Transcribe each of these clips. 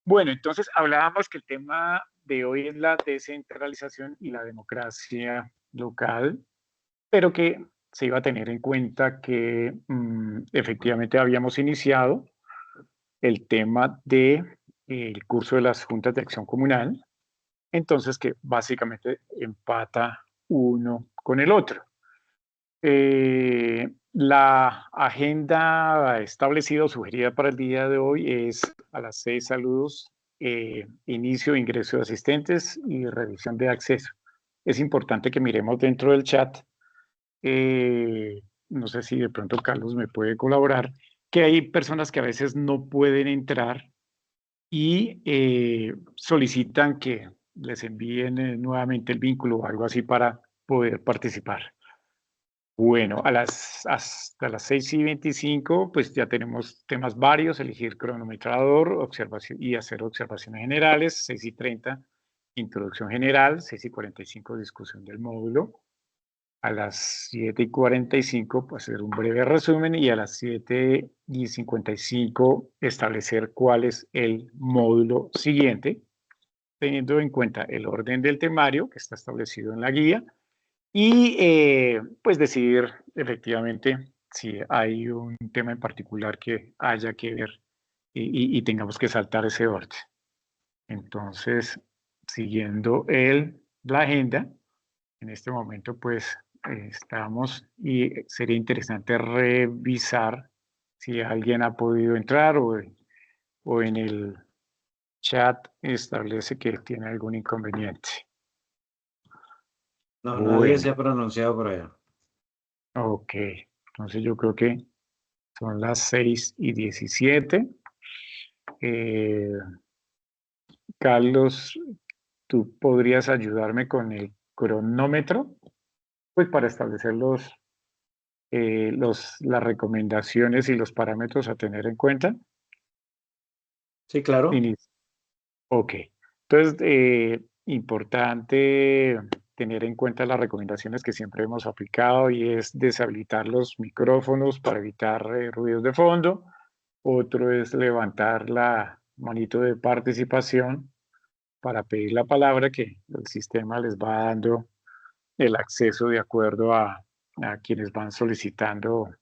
Bueno, entonces hablábamos que el tema de hoy es la descentralización y la democracia local, pero que se iba a tener en cuenta que efectivamente habíamos iniciado el tema de, el curso de las juntas de acción comunal, entonces que básicamente empata uno con el otro. La agenda establecida o sugerida para el día de hoy es a las 6 saludos, inicio, ingreso de asistentes y revisión de acceso. Es importante que miremos dentro del chat, no sé si de pronto Carlos me puede colaborar, que hay personas que a veces no pueden entrar y solicitan que les envíen nuevamente el vínculo o algo así para poder participar. Bueno, hasta las 6:25, pues ya tenemos temas varios, elegir cronometrador, observación y hacer observaciones generales. 6:30, introducción general. 6:45, discusión del módulo. A las 7:45, pues hacer un breve resumen. Y a las 7:55, establecer cuál es el módulo siguiente, teniendo en cuenta el orden del temario que está establecido en la guía y pues decidir efectivamente si hay un tema en particular que haya que ver y tengamos que saltar ese orden. Entonces, siguiendo la agenda, en este momento pues estamos y sería interesante revisar si alguien ha podido entrar o en el chat establece que tiene algún inconveniente. No, nadie se Bueno, ha pronunciado por allá. ok. Entonces yo creo que son las 6:17. Carlos, ¿tú podrías ayudarme con el cronómetro? Pues para establecer las recomendaciones y los parámetros a tener en cuenta. Sí, claro. Inicio. Ok. Entonces, importante tener en cuenta las recomendaciones que siempre hemos aplicado y es deshabilitar los micrófonos para evitar ruidos de fondo. Otro es levantar la manito de participación para pedir la palabra, que el sistema les va dando el acceso de acuerdo a quienes van solicitando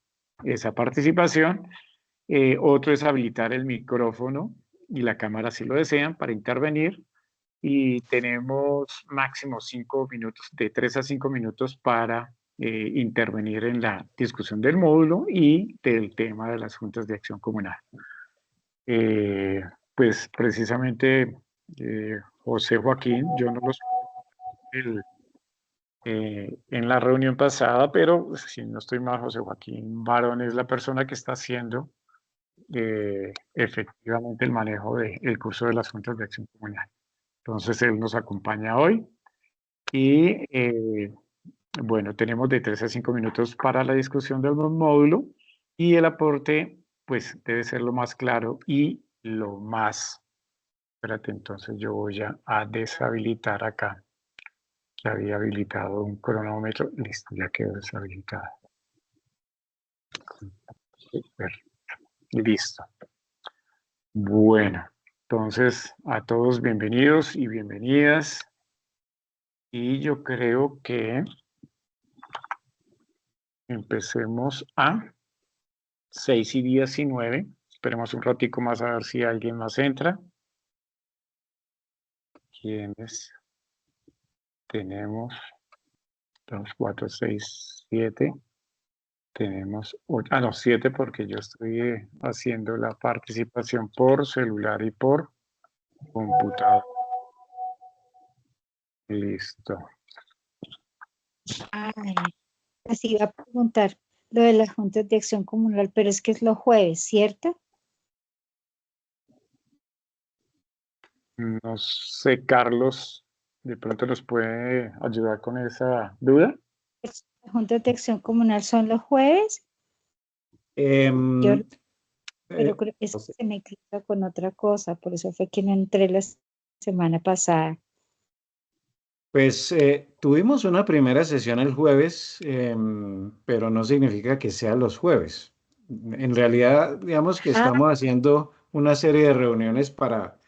esa participación. Otro es habilitar el micrófono y la cámara si lo desean para intervenir. Y tenemos máximo 5 minutos, de 3 a 5 minutos para intervenir en la discusión del módulo y del tema de las juntas de acción comunal. Pues precisamente José Joaquín, yo no los en la reunión pasada, pero si no estoy mal, José Joaquín Barón es la persona que está haciendo efectivamente el manejo del curso de las juntas de acción comunal. Entonces él nos acompaña hoy y bueno, tenemos de 3 a 5 minutos para la discusión del módulo y el aporte pues debe ser lo más claro y lo más. Espérate, entonces yo voy a deshabilitar acá, que había habilitado un cronómetro. Listo, ya quedó deshabilitado. Super, listo. Bueno, entonces a todos bienvenidos y bienvenidas. Y yo creo que empecemos a 6:19. Esperemos un ratico más a ver si alguien más entra. ¿Quiénes tenemos? 2, 4, 6, 7. Tenemos 8, no, 7 porque yo estoy haciendo la participación por celular y por computador. Listo. Ay, así iba a preguntar lo de las juntas de acción comunal, pero es que es los jueves, ¿cierto? No sé, Carlos, de pronto nos puede ayudar con esa duda. Las juntas de acción comunal son los jueves, yo, pero creo que se me clica con otra cosa, por eso fue que no entré la semana pasada. Pues tuvimos una primera sesión el jueves, pero no significa que sea los jueves. En realidad, digamos que Ah, estamos haciendo una serie de reuniones para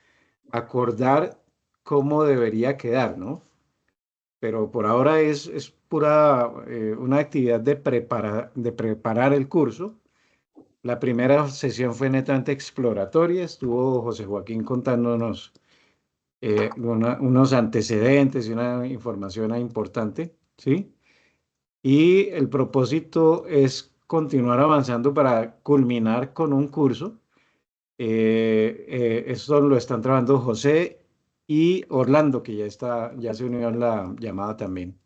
acordar cómo debería quedar, ¿no? Pero por ahora es pura una actividad de preparar el curso. La primera sesión fue netamente exploratoria, estuvo José Joaquín contándonos unos antecedentes y una información importante, ¿sí? Y el propósito es continuar avanzando para culminar con un curso. Esto lo están trabajando José y Orlando, que ya se unió a la llamada también.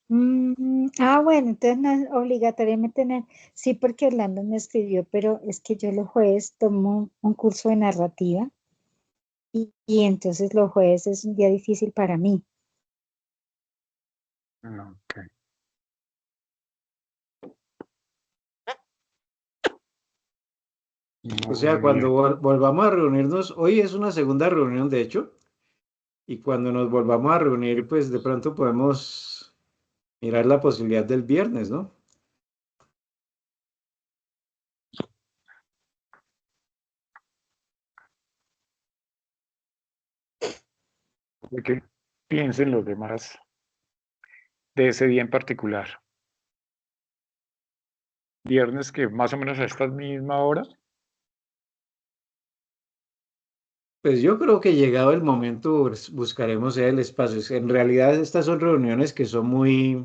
Bueno, entonces no es obligatoriamente tener, sí, porque Orlando me escribió, pero es que yo los jueves tomo un curso de narrativa y entonces los jueves es un día difícil para mí. Ok. O sea, Muy cuando bien. volvamos a reunirnos, hoy es una segunda reunión, de hecho, y cuando nos volvamos a reunir, pues de pronto podemos mirar la posibilidad del viernes, ¿no? De que piensen los demás de ese día en particular. Viernes que más o menos a esta misma hora. Pues yo creo que llegado el momento buscaremos el espacio. En realidad estas son reuniones que son muy,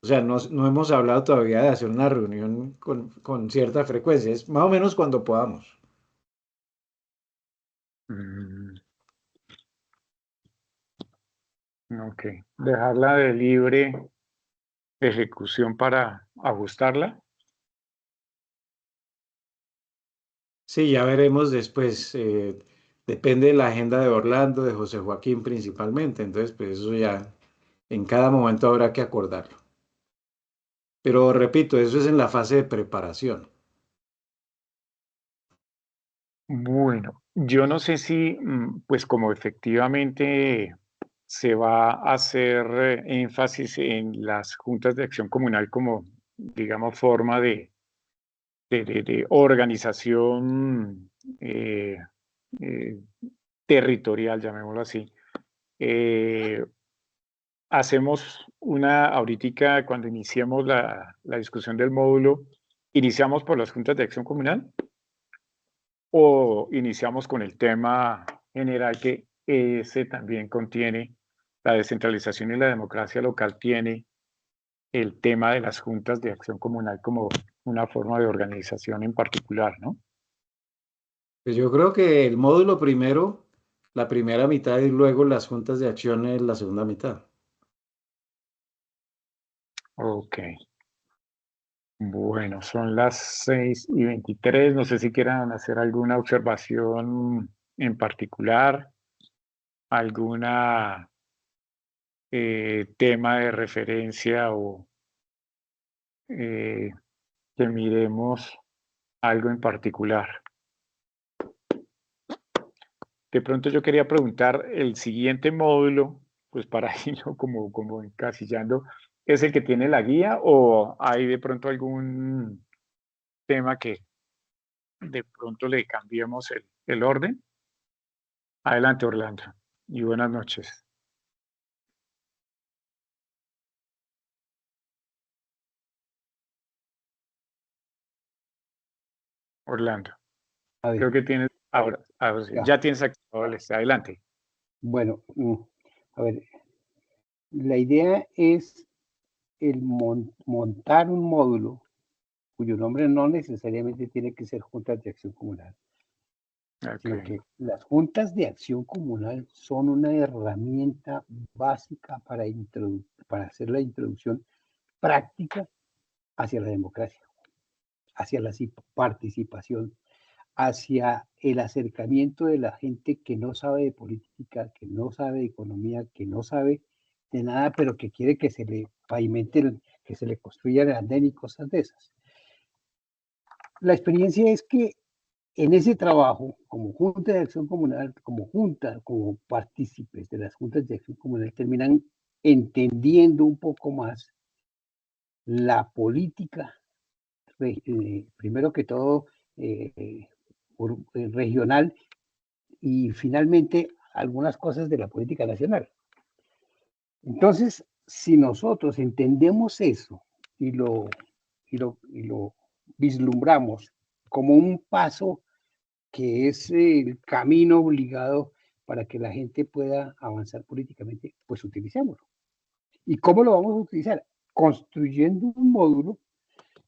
o sea, no hemos hablado todavía de hacer una reunión con cierta frecuencia, es más o menos cuando podamos. Mm, ok. Dejarla de libre ejecución para ajustarla. Sí, ya veremos después. Depende de la agenda de Orlando, de José Joaquín principalmente. Entonces, pues eso ya en cada momento habrá que acordarlo. Pero repito, eso es en la fase de preparación. Bueno, yo no sé si, pues como efectivamente se va a hacer énfasis en las juntas de acción comunal como, digamos, forma de organización eh, territorial, llamémoslo así. Eh, hacemos ahorita cuando iniciemos la discusión del módulo, ¿iniciamos por las juntas de acción comunal o iniciamos con el tema general que ese también contiene la descentralización y la democracia local tiene el tema de las juntas de acción comunal como una forma de organización en particular, ¿no? Pues yo creo que el módulo primero, la primera mitad y luego las juntas de acción en la segunda mitad. Ok. Bueno, son las 6:23. No sé si quieran hacer alguna observación en particular, alguna tema de referencia o eh, que miremos algo en particular. De pronto yo quería preguntar, el siguiente módulo, pues para irlo como encasillando, ¿es el que tiene la guía o hay de pronto algún tema que de pronto le cambiemos el orden? Adelante, Orlando, y buenas noches. Orlando, A ver, creo que tienes, ahora sí, ya. ya tienes activado el adelante. Bueno, a ver, la idea es montar un módulo cuyo nombre no necesariamente tiene que ser Juntas de Acción Comunal, sino Ok. que las juntas de acción comunal son una herramienta básica para hacer la introducción práctica hacia la democracia, hacia la participación, hacia el acercamiento de la gente que no sabe de política, que no sabe de economía, que no sabe de nada, pero que quiere que se le pavimente, que se le construya el andén y cosas de esas. La experiencia es que en ese trabajo, como Junta de Acción Comunal, como partícipes de las Juntas de Acción Comunal, terminan entendiendo un poco más la política, primero que todo, regional, y finalmente algunas cosas de la política nacional. Entonces, si nosotros entendemos eso y lo vislumbramos como un paso que es el camino obligado para que la gente pueda avanzar políticamente, pues utilicémoslo. ¿Y cómo lo vamos a utilizar? Construyendo un módulo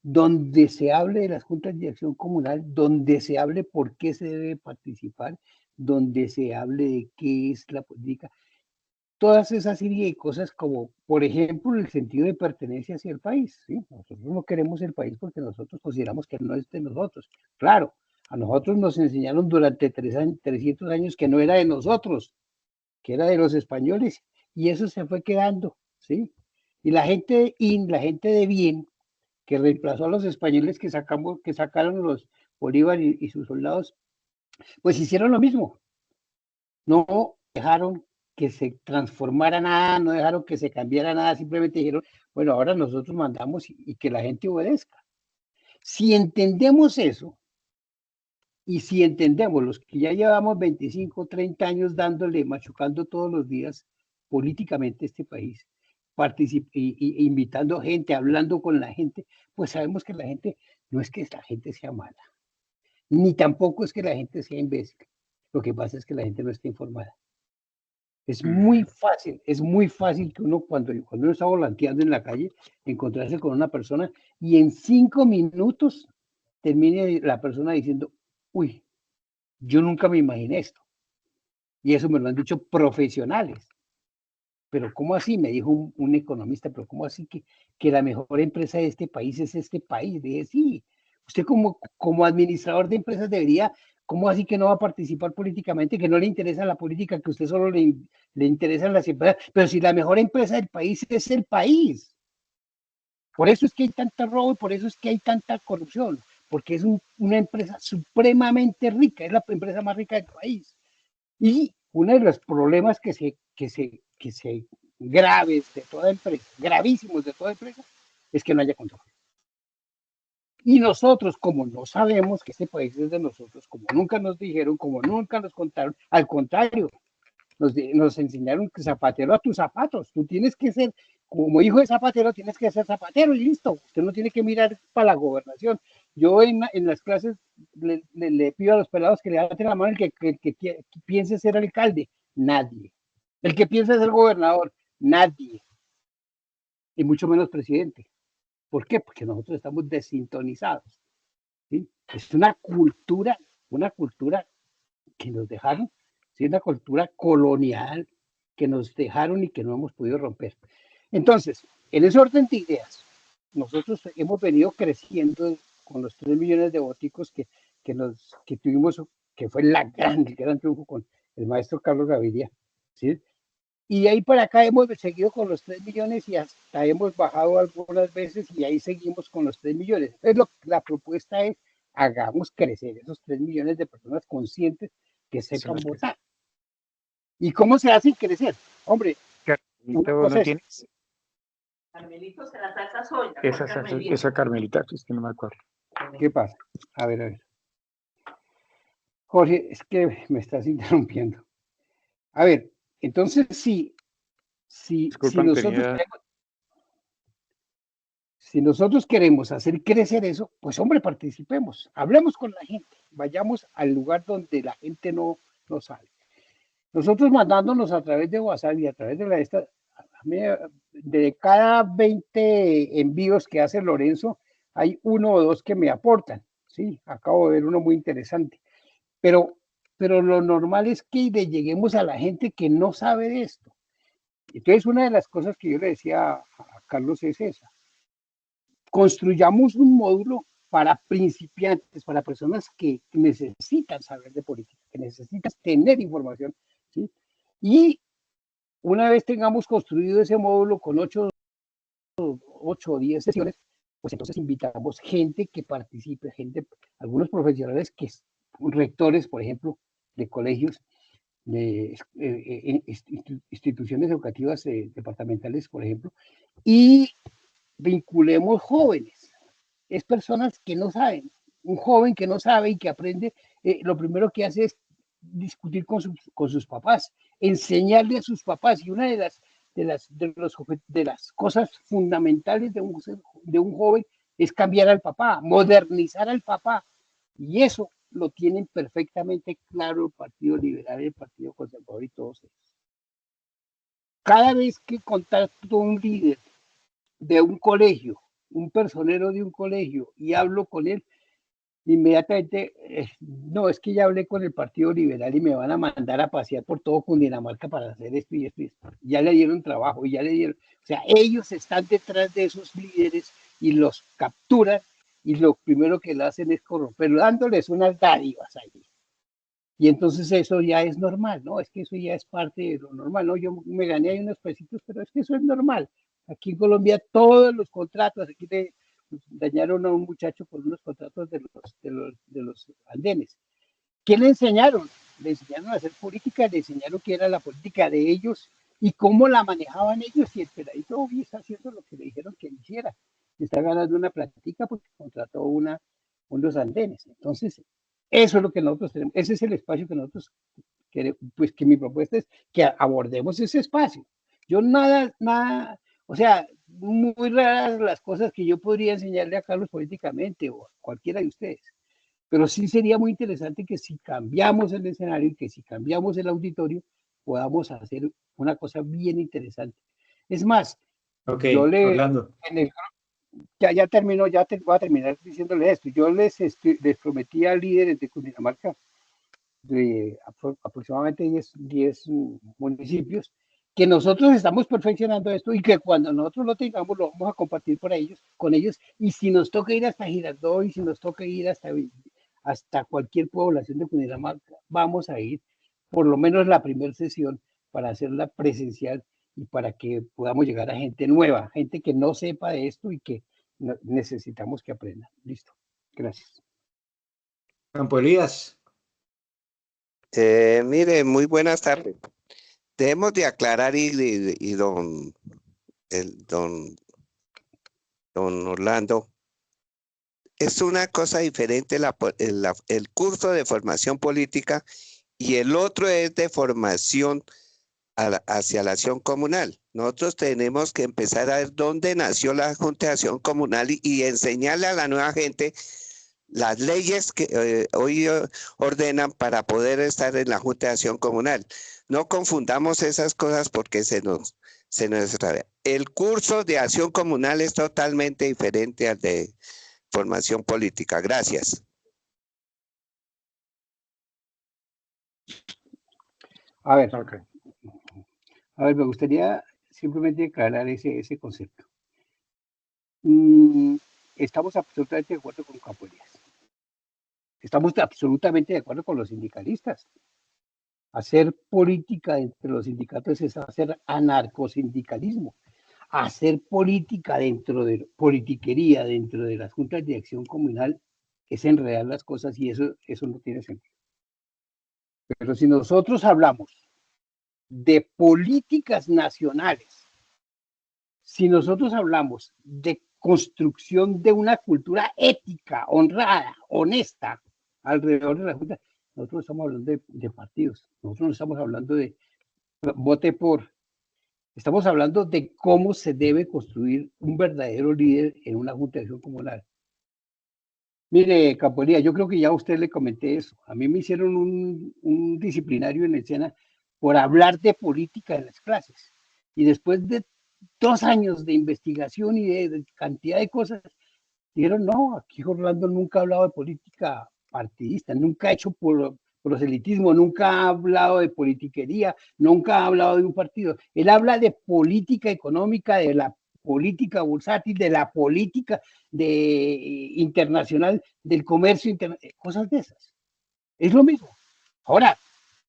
donde se hable de las juntas de acción comunal, donde se hable por qué se debe participar, donde se hable de qué es la política, todas esas serie de cosas como, por ejemplo, el sentido de pertenencia hacia el país. ¿Sí? Nosotros no queremos el país porque nosotros consideramos que no es de nosotros. Claro, a nosotros nos enseñaron durante 300 años que no era de nosotros, que era de los españoles, y eso se fue quedando, ¿sí? Y la gente de bien, que reemplazó a los españoles que sacaron los Bolívar y sus soldados, pues hicieron lo mismo. No dejaron que se transformara nada, no dejaron que se cambiara nada, simplemente dijeron, bueno, ahora nosotros mandamos y que la gente obedezca. Si entendemos eso, y si entendemos los que ya llevamos 25, 30 años dándole, machucando todos los días políticamente este país, invitando gente, hablando con la gente, pues sabemos que la gente, no es que la gente sea mala, ni tampoco es que la gente sea imbécil. Lo que pasa es que la gente no está informada. Es muy fácil que uno cuando uno está volanteando en la calle, encontrarse con una persona y en 5 minutos termine la persona diciendo, uy, yo nunca me imaginé esto. Y eso me lo han dicho profesionales. Pero ¿cómo así? Me dijo un economista, pero ¿cómo así que la mejor empresa de este país es este país? Dije, sí, usted como administrador de empresas debería, ¿cómo así que no va a participar políticamente? Que no le interesa la política, que usted solo le interesan las empresas. Pero si la mejor empresa del país es el país. Por eso es que hay tanta robo y por eso es que hay tanta corrupción. Porque es una empresa supremamente rica, es la empresa más rica del país. Y uno de los problemas que se graves de toda empresa, gravísimos de toda empresa, es que no haya control. Y nosotros, como no sabemos que este país es de nosotros, como nunca nos dijeron, como nunca nos contaron, al contrario, nos enseñaron que zapatero a tus zapatos, tú tienes que ser, como hijo de zapatero, tienes que ser zapatero y listo, usted no tiene que mirar para la gobernación. Yo en las clases le pido a los pelados que le levanten la mano el que piense ser alcalde, nadie. El que piensa ser gobernador, nadie. Y mucho menos presidente. ¿Por qué? Porque nosotros estamos desintonizados. ¿Sí? Es una cultura que nos dejaron, ¿sí? Una cultura colonial que nos dejaron y que no hemos podido romper. Entonces, en ese orden de ideas, nosotros hemos venido creciendo con los 3 millones de voticos que tuvimos, que fue el gran triunfo con el maestro Carlos Gaviria, ¿sí? Y de ahí para acá hemos seguido con los 3 millones y hasta hemos bajado algunas veces y ahí seguimos con los 3 millones. Entonces, la propuesta es, hagamos crecer esos 3 millones de personas conscientes que sepan votar. ¿Y cómo se hace crecer? Hombre, Carmelito, ¿no tienes? Carmelito será salsa soya. Esa Carmelita, es que no me acuerdo. ¿Qué pasa? A ver. Jorge, es que me estás interrumpiendo. A ver, entonces si nosotros queremos hacer crecer eso, pues hombre, participemos, hablemos con la gente, vayamos al lugar donde la gente no sale. Nosotros mandándonos a través de WhatsApp y a través de cada 20 envíos que hace Lorenzo, hay 1 o 2 que me aportan, ¿sí? Acabo de ver uno muy interesante. Pero lo normal es que le lleguemos a la gente que no sabe de esto. Entonces, una de las cosas que yo le decía a Carlos es esa. Construyamos un módulo para principiantes, para personas que necesitan saber de política, que necesitan tener información, ¿sí? Y una vez tengamos construido ese módulo con 8 o 10 sesiones, pues entonces invitamos gente que participe, algunos profesionales rectores, por ejemplo, de colegios, de instituciones educativas departamentales, por ejemplo, y vinculemos jóvenes. Es personas que no saben. Un joven que no sabe y que aprende, lo primero que hace es discutir con sus papás, enseñarle a sus papás. Y una de las cosas fundamentales de un joven es cambiar al papá, modernizar al papá. Y eso lo tienen perfectamente claro el Partido Liberal, el Partido Conservador y todos ellos. Cada vez que contacto a un líder de un colegio, un personero de un colegio, y hablo con él, inmediatamente, no, es que ya hablé con el Partido Liberal y me van a mandar a pasear por todo Cundinamarca para hacer esto y esto y esto. Ya le dieron trabajo y ya le dieron, o sea, ellos están detrás de esos líderes y los capturan y lo primero que le hacen es corromper, dándoles unas dádivas ahí. Y entonces eso ya es normal, ¿no? Es que eso ya es parte de lo normal, ¿no? Yo me gané ahí unos pesitos, pero es que eso es normal. Aquí en Colombia todos los contratos, aquí dañaron a un muchacho por unos contratos de los andenes. ¿Qué le enseñaron? Le enseñaron a hacer política, le enseñaron qué era la política de ellos y cómo la manejaban ellos, y el peladito hoy está haciendo lo que le dijeron que hiciera. Está ganando una platica porque contrató unos andenes. Entonces, eso es lo que nosotros tenemos, ese es el espacio que nosotros queremos, pues que mi propuesta es que abordemos ese espacio. Yo nada, o sea, muy raras las cosas que yo podría enseñarle a Carlos políticamente o a cualquiera de ustedes. Pero sí sería muy interesante que si cambiamos el escenario y que si cambiamos el auditorio, podamos hacer una cosa bien interesante. Es más, yo Orlando. ya termino, voy a terminar diciéndole esto. Yo les prometí a líderes de Cundinamarca, de aproximadamente 10 municipios, que nosotros estamos perfeccionando esto y que cuando nosotros lo tengamos lo vamos a compartir con ellos, y si nos toca ir hasta Girardot y si nos toca ir hasta cualquier población de Cundinamarca, vamos a ir por lo menos la primera sesión para hacerla presencial y para que podamos llegar a gente nueva, gente que no sepa de esto y que necesitamos que aprenda. Listo. Gracias. Campo Elías. Mire, muy buenas tardes. Debemos de aclarar y don Orlando, es una cosa diferente el curso de formación política y el otro es de formación hacia la acción comunal. Nosotros tenemos que empezar a ver dónde nació la Junta de Acción Comunal y enseñarle a la nueva gente las leyes que hoy ordenan para poder estar en la Junta de Acción Comunal. No confundamos esas cosas porque se nos extravía. El curso de acción comunal es totalmente diferente al de formación política. Gracias. A ver, me gustaría simplemente aclarar ese concepto. Estamos absolutamente de acuerdo con Campo Elías. Estamos absolutamente de acuerdo con los sindicalistas. Hacer política entre los sindicatos es hacer anarcosindicalismo. Hacer política politiquería dentro de las juntas de acción comunal es enredar las cosas y eso no tiene sentido. Pero si nosotros hablamos de políticas nacionales, si nosotros hablamos de construcción de una cultura ética, honrada, honesta, alrededor de la Junta, nosotros estamos hablando de partidos, nosotros no estamos hablando de vote por, estamos hablando de cómo se debe construir un verdadero líder en una Junta de Acción Comunal. Mire, Campo Elías, yo creo que ya a usted le comenté eso. A mí me hicieron un disciplinario en el SENA por hablar de política en las clases. Y después de 2 años de investigación y de cantidad de cosas, dijeron, no, aquí Orlando nunca ha hablado de política partidista, nunca ha hecho proselitismo, nunca ha hablado de politiquería, nunca ha hablado de un partido. Él habla de política económica, de la política bursátil, de la política internacional, del comercio internacional, cosas de esas. Es lo mismo. Ahora,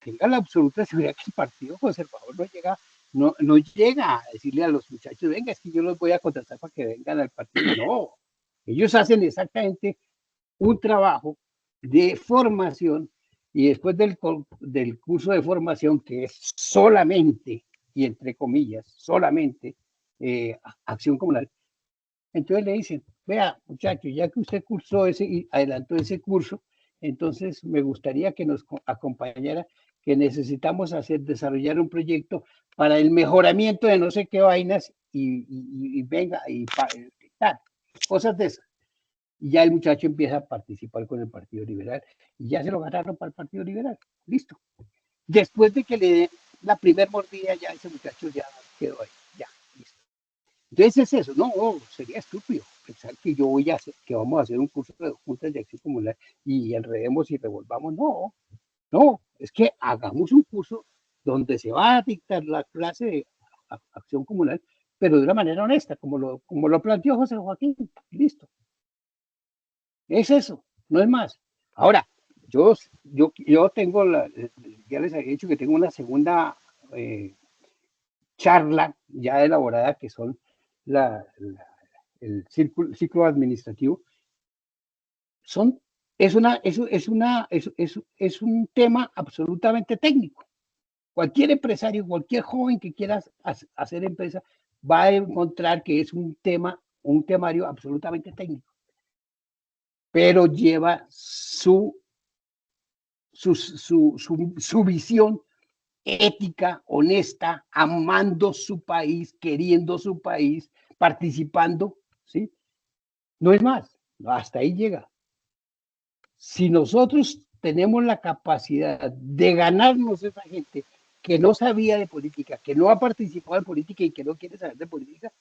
tenga la absoluta seguridad que el Partido Conservador no llega a decirle a los muchachos, venga, es que yo los voy a contratar para que vengan al partido. No, ellos hacen exactamente un trabajo de formación y después del curso de formación, que es solamente, y entre comillas, solamente acción comunal, entonces le dicen, vea muchacho, ya que usted cursó ese y adelantó ese curso, Entonces, me gustaría que nos acompañara, que necesitamos desarrollar un proyecto para el mejoramiento de no sé qué vainas y venga, tal, cosas de esas. Y ya el muchacho empieza a participar con el Partido Liberal y ya se lo ganaron para el Partido Liberal. Listo. Después de que le den la primer mordida, ya ese muchacho ya quedó ahí. Ya, listo. Entonces es eso. No, sería estúpido pensar que yo voy a hacer, que vamos a hacer un curso de juntas de acción comunal y enredemos y revolvamos. No, no, es que hagamos un curso donde se va a dictar la clase de acción comunal, pero de una manera honesta, como lo planteó José Joaquín. Listo. Es eso, no es más. Ahora, yo tengo, ya les había dicho que tengo una segunda charla ya elaborada que son el ciclo administrativo. Es un tema absolutamente técnico. Cualquier empresario, cualquier joven que quiera hacer empresa va a encontrar que es un temario absolutamente técnico, pero lleva su visión ética, honesta, amando su país, queriendo su país, participando, ¿sí? No es más, hasta ahí llega. Si nosotros tenemos la capacidad de ganarnos a esa gente que no sabía de política, que no ha participado en política y que no quiere saber de política,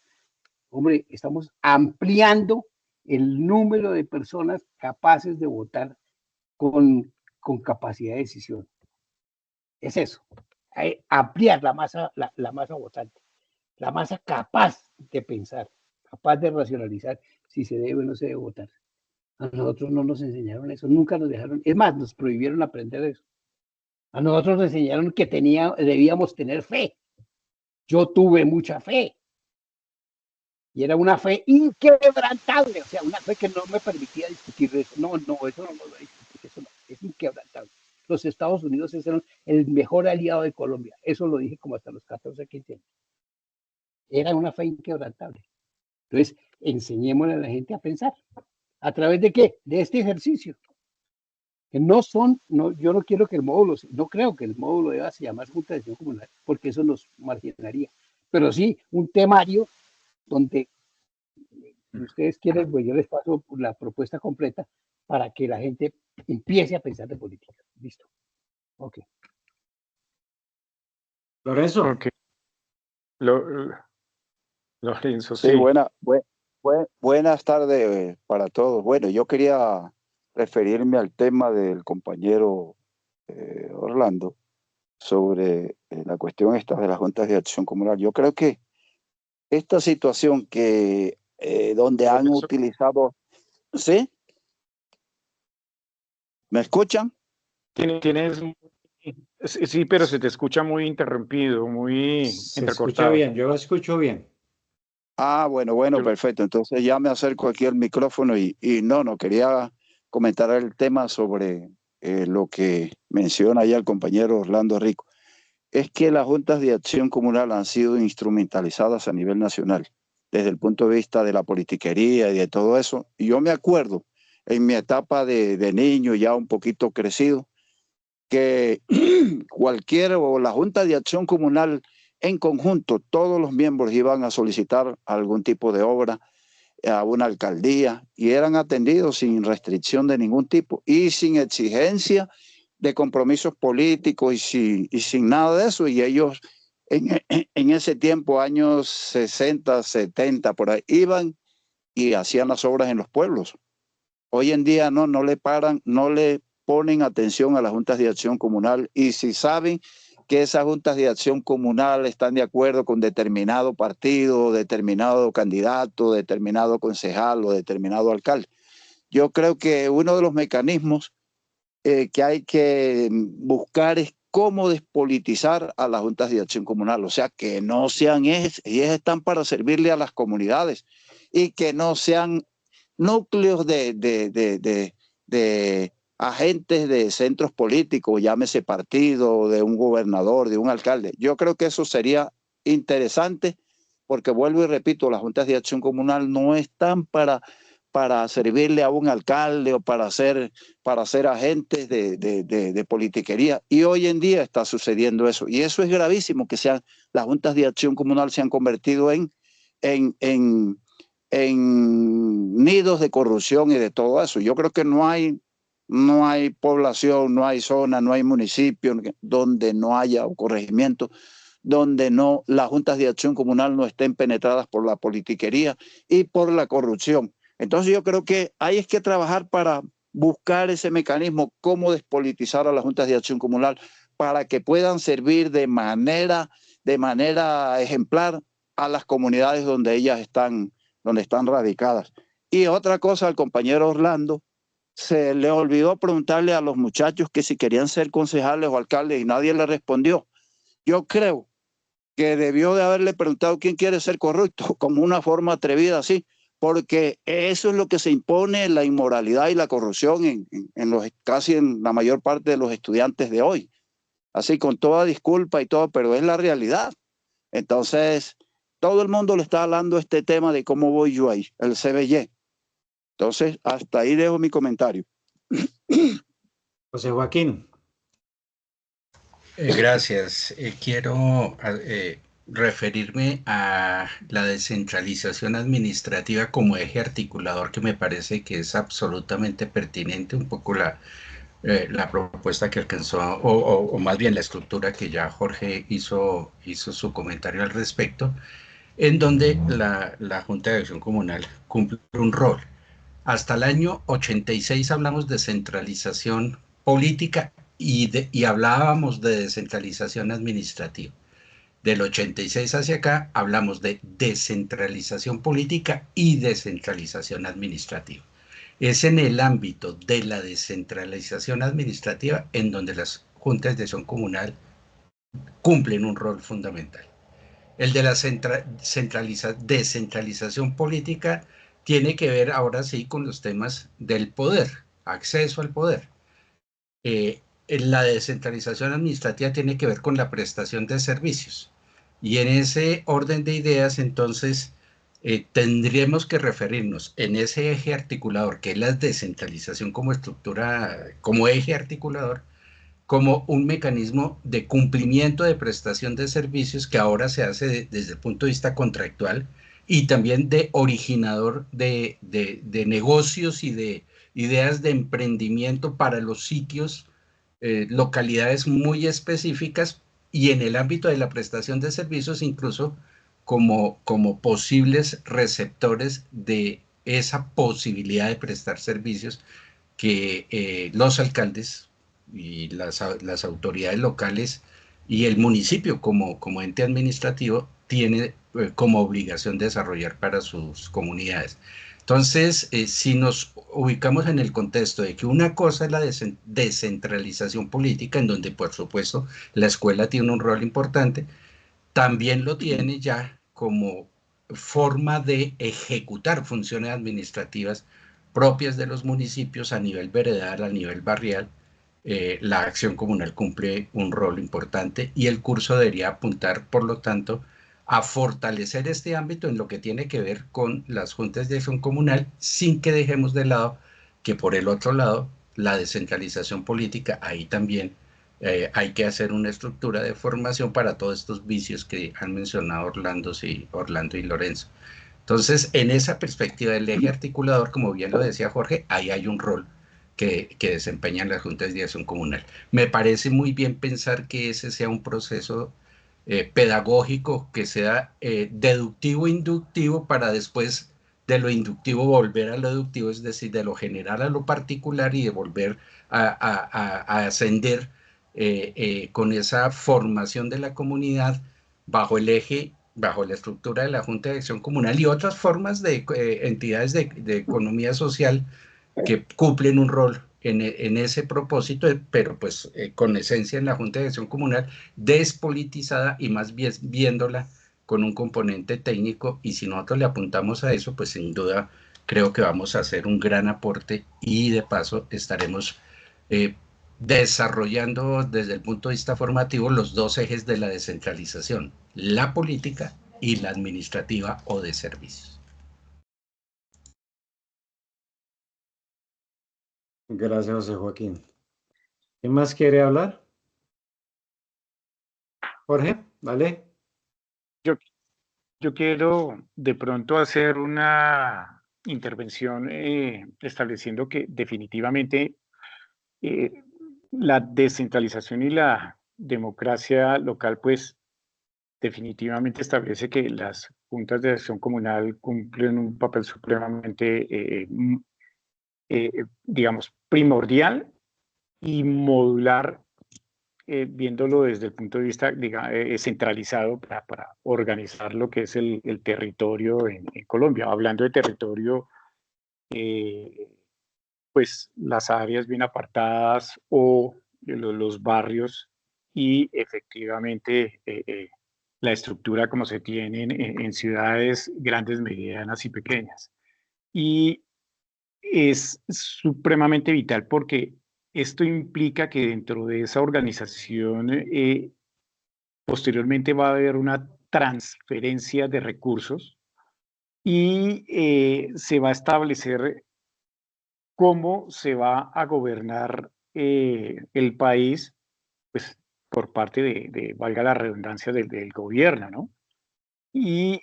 hombre, estamos ampliando el número de personas capaces de votar con capacidad de decisión. Es eso, ampliar la masa votante, la masa capaz de pensar, capaz de racionalizar si se debe o no se debe votar. A nosotros no nos enseñaron eso, nunca nos dejaron, es más, nos prohibieron aprender eso. A nosotros nos enseñaron que debíamos tener fe. Yo tuve mucha fe. Y era una fe inquebrantable, o sea, una fe que no me permitía discutir eso. No, eso no lo voy a discutir, eso no, es inquebrantable. Los Estados Unidos es el mejor aliado de Colombia, eso lo dije como hasta los 14, 15 años. Era una fe inquebrantable. Entonces, enseñémosle a la gente a pensar. ¿A través de qué? De este ejercicio. Que yo no quiero que no creo que el módulo deba llamar Junta de Acción Comunal, porque eso nos marginaría. Pero sí, un temario donde, si ustedes quieren, pues yo les paso la propuesta completa para que la gente empiece a pensar de política. Listo. Ok. Lorenzo. Ok. Lorenzo, Sí, sí. buenas tardes para todos. Bueno, yo quería referirme al tema del compañero Orlando sobre la cuestión esta de las juntas de acción comunal. Yo creo que esta situación que donde han utilizado... ¿Sí? ¿Me escuchan? Sí, pero se te escucha muy interrumpido, muy Se entrecortado. escucha bien, yo lo escucho bien. Ah, bueno, perfecto. Entonces ya me acerco aquí al micrófono y no quería comentar el tema sobre lo que menciona ya el compañero Orlando Rico. Es que las juntas de acción comunal han sido instrumentalizadas a nivel nacional, desde el punto de vista de la politiquería y de todo eso. Y yo me acuerdo en mi etapa de niño, ya un poquito crecido, que la junta de acción comunal en conjunto, todos los miembros iban a solicitar algún tipo de obra a una alcaldía y eran atendidos sin restricción de ningún tipo y sin exigencia de compromisos políticos y sin nada de eso. Y ellos en ese tiempo, años 60, 70, por ahí, iban y hacían las obras en los pueblos. Hoy en día no le ponen atención a las juntas de acción comunal, y si saben que esas juntas de acción comunal están de acuerdo con determinado partido, determinado candidato, determinado concejal o determinado alcalde. Yo creo que uno de los mecanismos que hay que buscar es cómo despolitizar a las juntas de acción comunal, o sea, que no sean ellas están para servirle a las comunidades y que no sean núcleos de agentes de centros políticos, llámese partido, de un gobernador, de un alcalde. Yo creo que eso sería interesante porque, vuelvo y repito, las juntas de acción comunal no están para para servirle a un alcalde o para ser agentes de politiquería. Y hoy en día está sucediendo eso. Y eso es gravísimo, que las juntas de acción comunal se han convertido en nidos de corrupción y de todo eso. Yo creo que no hay población, no hay zona, no hay municipio donde no haya corregimiento, donde las juntas de acción comunal no estén penetradas por la politiquería y por la corrupción. Entonces yo creo que hay que trabajar para buscar ese mecanismo, cómo despolitizar a las juntas de acción comunal para que puedan servir de manera ejemplar a las comunidades donde ellas están radicadas. Y otra cosa, al compañero Orlando, se le olvidó preguntarle a los muchachos que si querían ser concejales o alcaldes y nadie le respondió. Yo creo que debió de haberle preguntado quién quiere ser corrupto, como una forma atrevida así, porque eso es lo que se impone, la inmoralidad y la corrupción casi en la mayor parte de los estudiantes de hoy. Así, con toda disculpa y todo, pero es la realidad. Entonces, todo el mundo le está hablando este tema de cómo voy yo ahí, el CBY. Entonces, hasta ahí dejo mi comentario. José Joaquín. Gracias. Quiero referirme a la descentralización administrativa como eje articulador, que me parece que es absolutamente pertinente, un poco la propuesta que alcanzó, o más bien la estructura que ya Jorge hizo su comentario al respecto, en donde la Junta de Acción Comunal cumple un rol. Hasta el año 86 hablamos de centralización política y hablábamos de descentralización administrativa. Del 86 hacia acá hablamos de descentralización política y descentralización administrativa. Es en el ámbito de la descentralización administrativa en donde las juntas de acción comunal cumplen un rol fundamental. El de la descentralización política tiene que ver ahora sí con los temas del poder, acceso al poder. La descentralización administrativa tiene que ver con la prestación de servicios. Y en ese orden de ideas, entonces, tendríamos que referirnos en ese eje articulador, que es la descentralización como estructura, como eje articulador, como un mecanismo de cumplimiento de prestación de servicios que ahora se hace desde el punto de vista contractual y también de originador de negocios y de ideas de emprendimiento para los sitios, localidades muy específicas, y en el ámbito de la prestación de servicios incluso como posibles receptores de esa posibilidad de prestar servicios que los alcaldes y las autoridades locales y el municipio como ente administrativo tiene como obligación desarrollar para sus comunidades. Entonces, si nos ubicamos en el contexto de que una cosa es la descentralización política, en donde por supuesto la escuela tiene un rol importante, también lo tiene ya como forma de ejecutar funciones administrativas propias de los municipios a nivel veredal, a nivel barrial. La acción comunal cumple un rol importante y el curso debería apuntar, por lo tanto, a fortalecer este ámbito en lo que tiene que ver con las juntas de acción comunal, sin que dejemos de lado que por el otro lado, la descentralización política, ahí también hay que hacer una estructura de formación para todos estos vicios que han mencionado Orlando y Lorenzo. Entonces, en esa perspectiva del eje articulador, como bien lo decía Jorge, ahí hay un rol que desempeñan las juntas de acción comunal. Me parece muy bien pensar que ese sea un proceso pedagógico, que sea deductivo-inductivo, para después de lo inductivo volver a lo deductivo, es decir, de lo general a lo particular, y de volver a ascender con esa formación de la comunidad bajo el eje, bajo la estructura de la Junta de Acción Comunal y otras formas de entidades de economía social que cumplen un rol en ese propósito, pero pues con esencia en la Junta de Acción Comunal, despolitizada y más bien viéndola con un componente técnico. Y si nosotros le apuntamos a eso, pues sin duda creo que vamos a hacer un gran aporte, y de paso estaremos desarrollando desde el punto de vista formativo los dos ejes de la descentralización, la política y la administrativa o de servicios. Gracias, José Joaquín. ¿Quién más quiere hablar? Jorge, dale. Yo quiero de pronto hacer una intervención estableciendo que definitivamente eh, la descentralización y la democracia local, pues definitivamente establece que las juntas de acción comunal cumplen un papel supremamente, digamos, primordial y modular, viéndolo desde el punto de vista centralizado para organizar lo que es el territorio en Colombia. Hablando de territorio, eh, pues las áreas bien apartadas o los barrios y efectivamente la estructura como se tiene en ciudades grandes, medianas y pequeñas. Y es supremamente vital porque esto implica que dentro de esa organización posteriormente va a haber una transferencia de recursos y se va a establecer cómo se va a gobernar el país, pues por parte valga la redundancia, del gobierno, ¿no? Y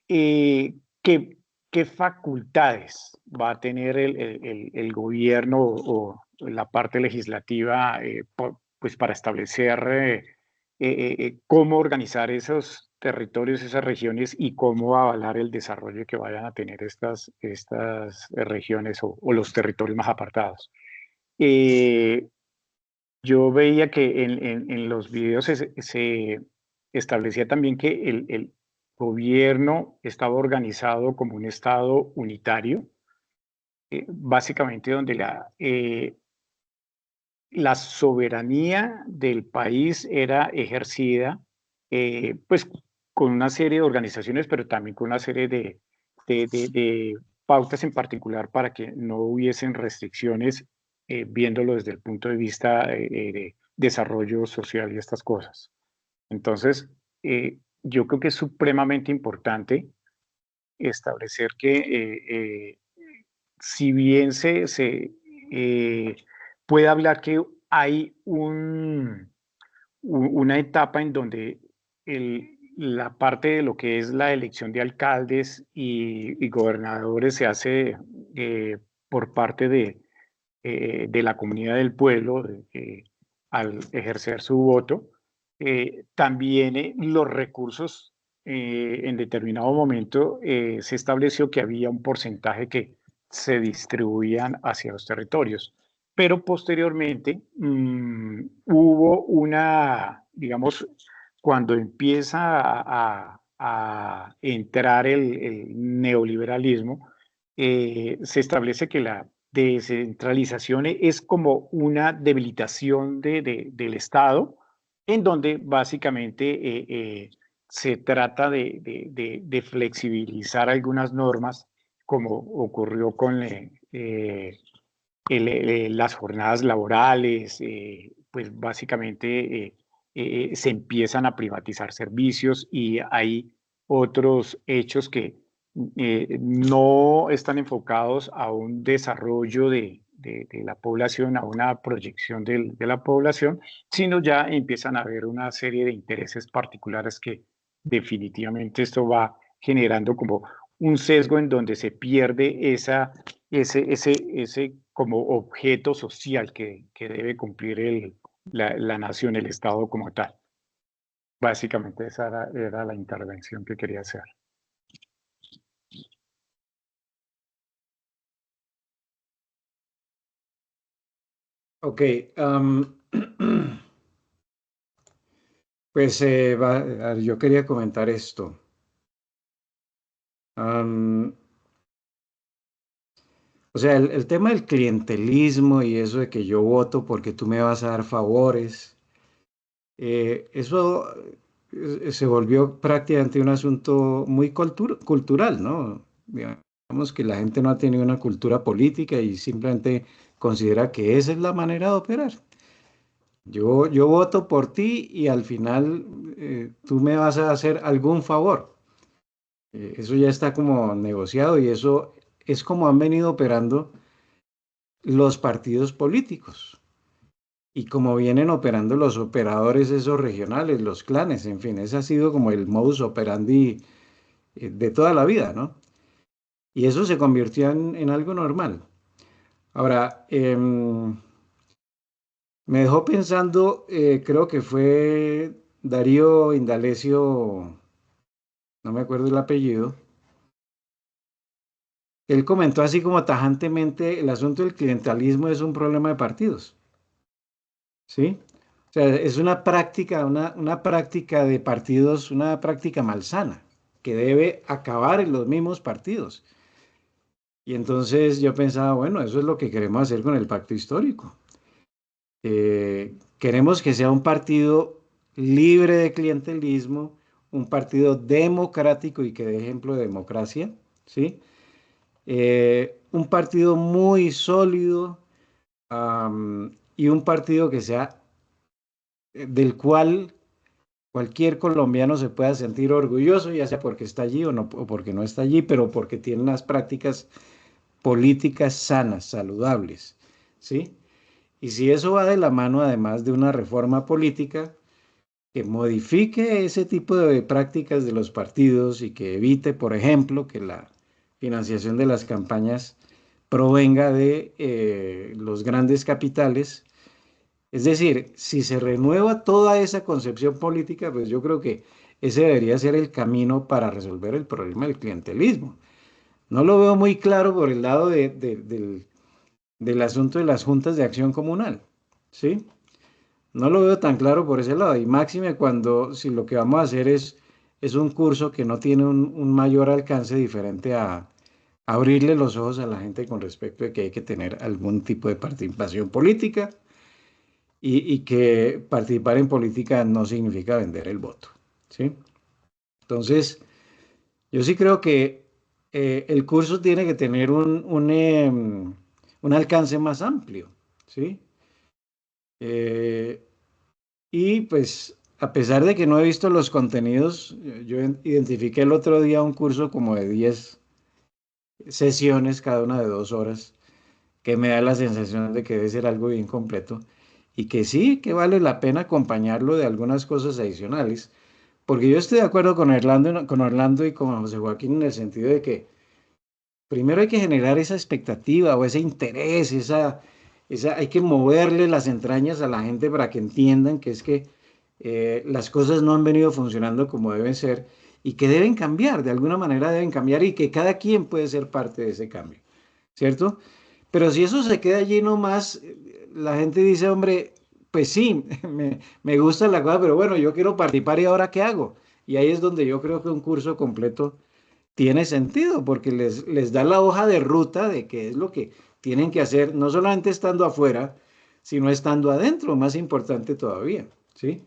qué, qué facultades va a tener el gobierno o la parte legislativa pues para establecer cómo organizar esos territorios, esas regiones y cómo avalar el desarrollo que vayan a tener estas regiones o los territorios más apartados. Eh, yo veía que en los videos se establecía también que el gobierno estaba organizado como un estado unitario, básicamente donde la soberanía del país era ejercida, pues con una serie de organizaciones, pero también con una serie de pautas en particular para que no hubiesen restricciones, viéndolo desde el punto de vista de desarrollo social y estas cosas. Entonces, yo creo que es supremamente importante establecer que si bien eh, puede hablar que hay una etapa en donde la parte de lo que es la elección de alcaldes y gobernadores se hace por parte de la comunidad del pueblo al ejercer su voto. También los recursos en determinado momento se estableció que había un porcentaje que se distribuían hacia los territorios. Pero posteriormente hubo una, digamos, cuando empieza a entrar el neoliberalismo, se establece que la descentralización es como una debilitación del Estado, en donde básicamente se trata de flexibilizar algunas normas, como ocurrió con las jornadas laborales, pues básicamente se empiezan a privatizar servicios y hay otros hechos que no están enfocados a un desarrollo de la población, a una proyección de la población, sino ya empiezan a haber una serie de intereses particulares que definitivamente esto va generando como un sesgo en donde se pierde ese como objeto social que debe cumplir la nación, el Estado como tal. Básicamente esa era la intervención que quería hacer. Ok, pues yo quería comentar esto. O sea, el tema del clientelismo y eso de que yo voto porque tú me vas a dar favores, eso se volvió prácticamente un asunto muy cultural, ¿no? Digamos que la gente no ha tenido una cultura política y simplemente considera que esa es la manera de operar. Yo voto por ti y al final tú me vas a hacer algún favor. Eso ya está como negociado y eso es como han venido operando los partidos políticos y cómo vienen operando los operadores esos regionales, los clanes, en fin, ese ha sido como el modus operandi de toda la vida, ¿no? Y eso se convirtió en algo normal. Ahora, me dejó pensando, creo que fue Darío Indalecio, no me acuerdo el apellido. Él comentó así como tajantemente, el asunto del clientelismo es un problema de partidos, ¿sí? O sea, es una práctica, una práctica de partidos, una práctica malsana, que debe acabar en los mismos partidos. Y entonces yo pensaba, bueno, eso es lo que queremos hacer con el pacto histórico. Queremos que sea un partido libre de clientelismo, un partido democrático y que dé ejemplo de democracia, ¿sí? Un partido muy sólido, y un partido que sea del cual cualquier colombiano se pueda sentir orgulloso, ya sea porque está allí o, no, o porque no está allí, pero porque tiene unas prácticas políticas sanas, saludables, ¿sí? Y si eso va de la mano, además de una reforma política que modifique ese tipo de prácticas de los partidos y que evite, por ejemplo, que la financiación de las campañas provenga de los grandes capitales. Es decir, si se renueva toda esa concepción política, pues yo creo que ese debería ser el camino para resolver el problema del clientelismo. No lo veo muy claro por el lado del asunto de las juntas de acción comunal, ¿sí? No lo veo tan claro por ese lado. Y máxime cuando, si lo que vamos a hacer es un curso que no tiene un mayor alcance diferente a abrirle los ojos a la gente con respecto de que hay que tener algún tipo de participación política y que participar en política no significa vender el voto, ¿sí? Entonces, yo sí creo que el curso tiene que tener un alcance más amplio, ¿sí? Y pues, a pesar de que no he visto los contenidos, yo identifiqué el otro día un curso como de 10 sesiones, cada una de 2 horas, que me da la sensación de que debe ser algo bien completo y que sí, que vale la pena acompañarlo de algunas cosas adicionales, porque yo estoy de acuerdo con Orlando y con José Joaquín en el sentido de que primero hay que generar esa expectativa o ese interés, hay que moverle las entrañas a la gente para que entiendan que es que las cosas no han venido funcionando como deben ser y que deben cambiar, de alguna manera deben cambiar y que cada quien puede ser parte de ese cambio, ¿cierto? Pero si eso se queda allí nomás, la gente dice, hombre, pues sí, me gusta la cosa, pero bueno, yo quiero participar y ahora ¿qué hago? Y ahí es donde yo creo que un curso completo tiene sentido, porque les da la hoja de ruta de qué es lo que tienen que hacer, no solamente estando afuera, sino estando adentro, más importante todavía, ¿sí?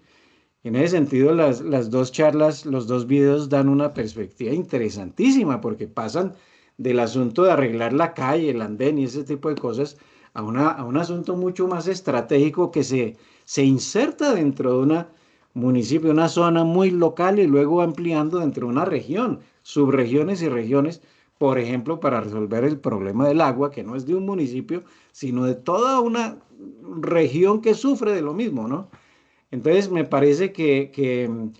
En ese sentido, las dos charlas, los dos videos dan una perspectiva interesantísima, porque pasan del asunto de arreglar la calle, el andén y ese tipo de cosas, a un asunto mucho más estratégico que se inserta dentro de un municipio, una zona muy local y luego va ampliando dentro de una región, subregiones y regiones, por ejemplo, para resolver el problema del agua, que no es de un municipio, sino de toda una región que sufre de lo mismo, ¿no? Entonces, me parece que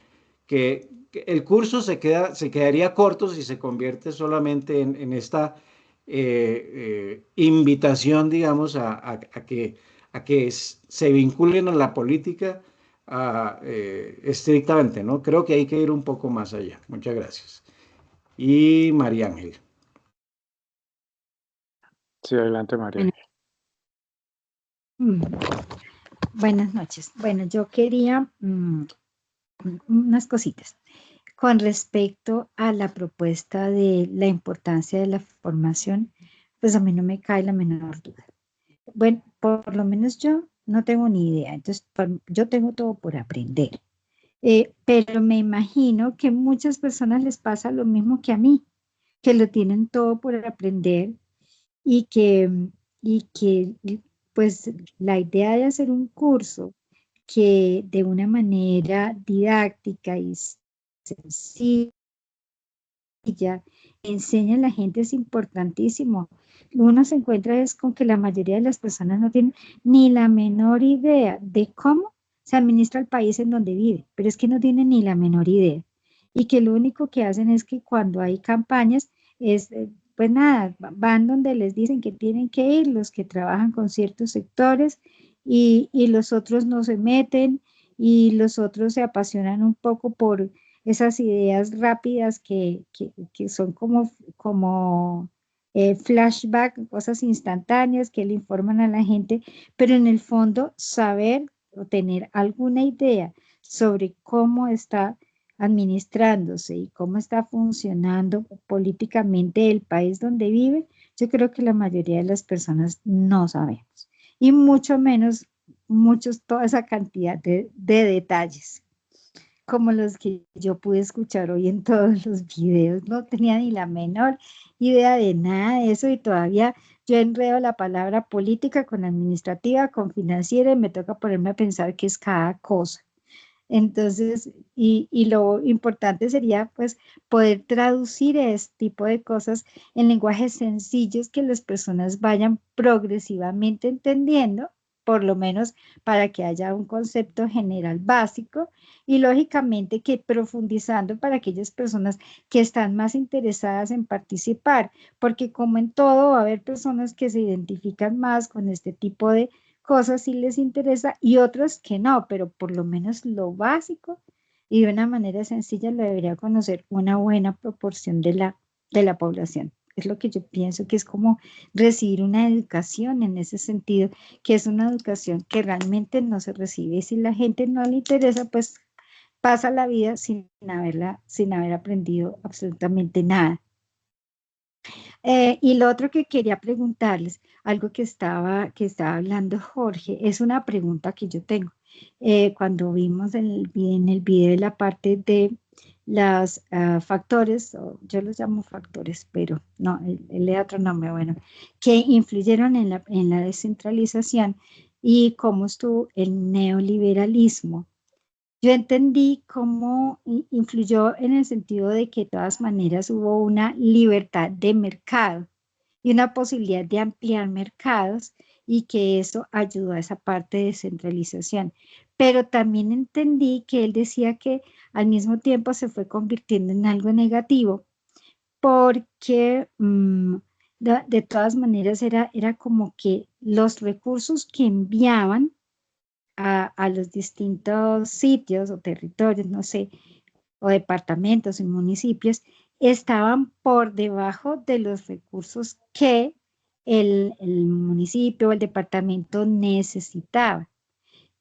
el curso se quedaría corto si se convierte solamente en esta invitación, digamos, a que se vinculen a la política estrictamente, ¿no? Creo que hay que ir un poco más allá. Muchas gracias. Y María Ángel. Sí, adelante, María. Buenas noches. Bueno, yo quería unas cositas con respecto a la propuesta de la importancia de la formación, pues a mí no me cae la menor duda. Bueno, por lo menos yo no tengo ni idea, entonces yo tengo todo por aprender, pero me imagino que a muchas personas les pasa lo mismo que a mí, que lo tienen todo por aprender y que pues la idea de hacer un curso que de una manera didáctica y sencilla enseña a la gente es importantísimo. uno se encuentra es con que la mayoría de las personas no tienen ni la menor idea de cómo se administra el país en donde vive, pero es que no tienen ni la menor idea. Y que lo único que hacen es que cuando hay campañas, es, pues nada, van donde les dicen que tienen que ir, los que trabajan con ciertos sectores, y los otros no se meten, y los otros se apasionan un poco por esas ideas rápidas que son como flashback, cosas instantáneas que le informan a la gente, pero en el fondo saber o tener alguna idea sobre cómo está administrándose y cómo está funcionando políticamente el país donde vive, yo creo que la mayoría de las personas no sabemos. Y mucho menos, toda esa cantidad de detalles como los que yo pude escuchar hoy en todos los videos. No tenía ni la menor idea de nada de eso y todavía yo enredo la palabra política con administrativa, con financiera y me toca ponerme a pensar qué es cada cosa. Entonces, y lo importante sería pues poder traducir este tipo de cosas en lenguajes sencillos que las personas vayan progresivamente entendiendo, por lo menos para que haya un concepto general básico y lógicamente que profundizando para aquellas personas que están más interesadas en participar, porque como en todo va a haber personas que se identifican más con este tipo de cosas si les interesa y otras que no, pero por lo menos lo básico y de una manera sencilla lo debería conocer una buena proporción de la población. Es lo que yo pienso que es como recibir una educación en ese sentido, que es una educación que realmente no se recibe y si la gente no le interesa, pues pasa la vida sin haber aprendido absolutamente nada. Y lo otro que quería preguntarles, algo que estaba hablando Jorge, es una pregunta que yo tengo. Cuando vimos en el video de la parte de los factores, yo los llamo factores, pero no, él le da otro nombre, bueno, que influyeron en la descentralización y cómo estuvo el neoliberalismo. Yo entendí cómo influyó en el sentido de que de todas maneras hubo una libertad de mercado y una posibilidad de ampliar mercados y que eso ayudó a esa parte de descentralización. Pero también entendí que él decía que al mismo tiempo se fue convirtiendo en algo negativo porque de todas maneras era como que los recursos que enviaban a los distintos sitios o territorios, no sé, o departamentos y municipios, estaban por debajo de los recursos que el municipio o el departamento necesitaba.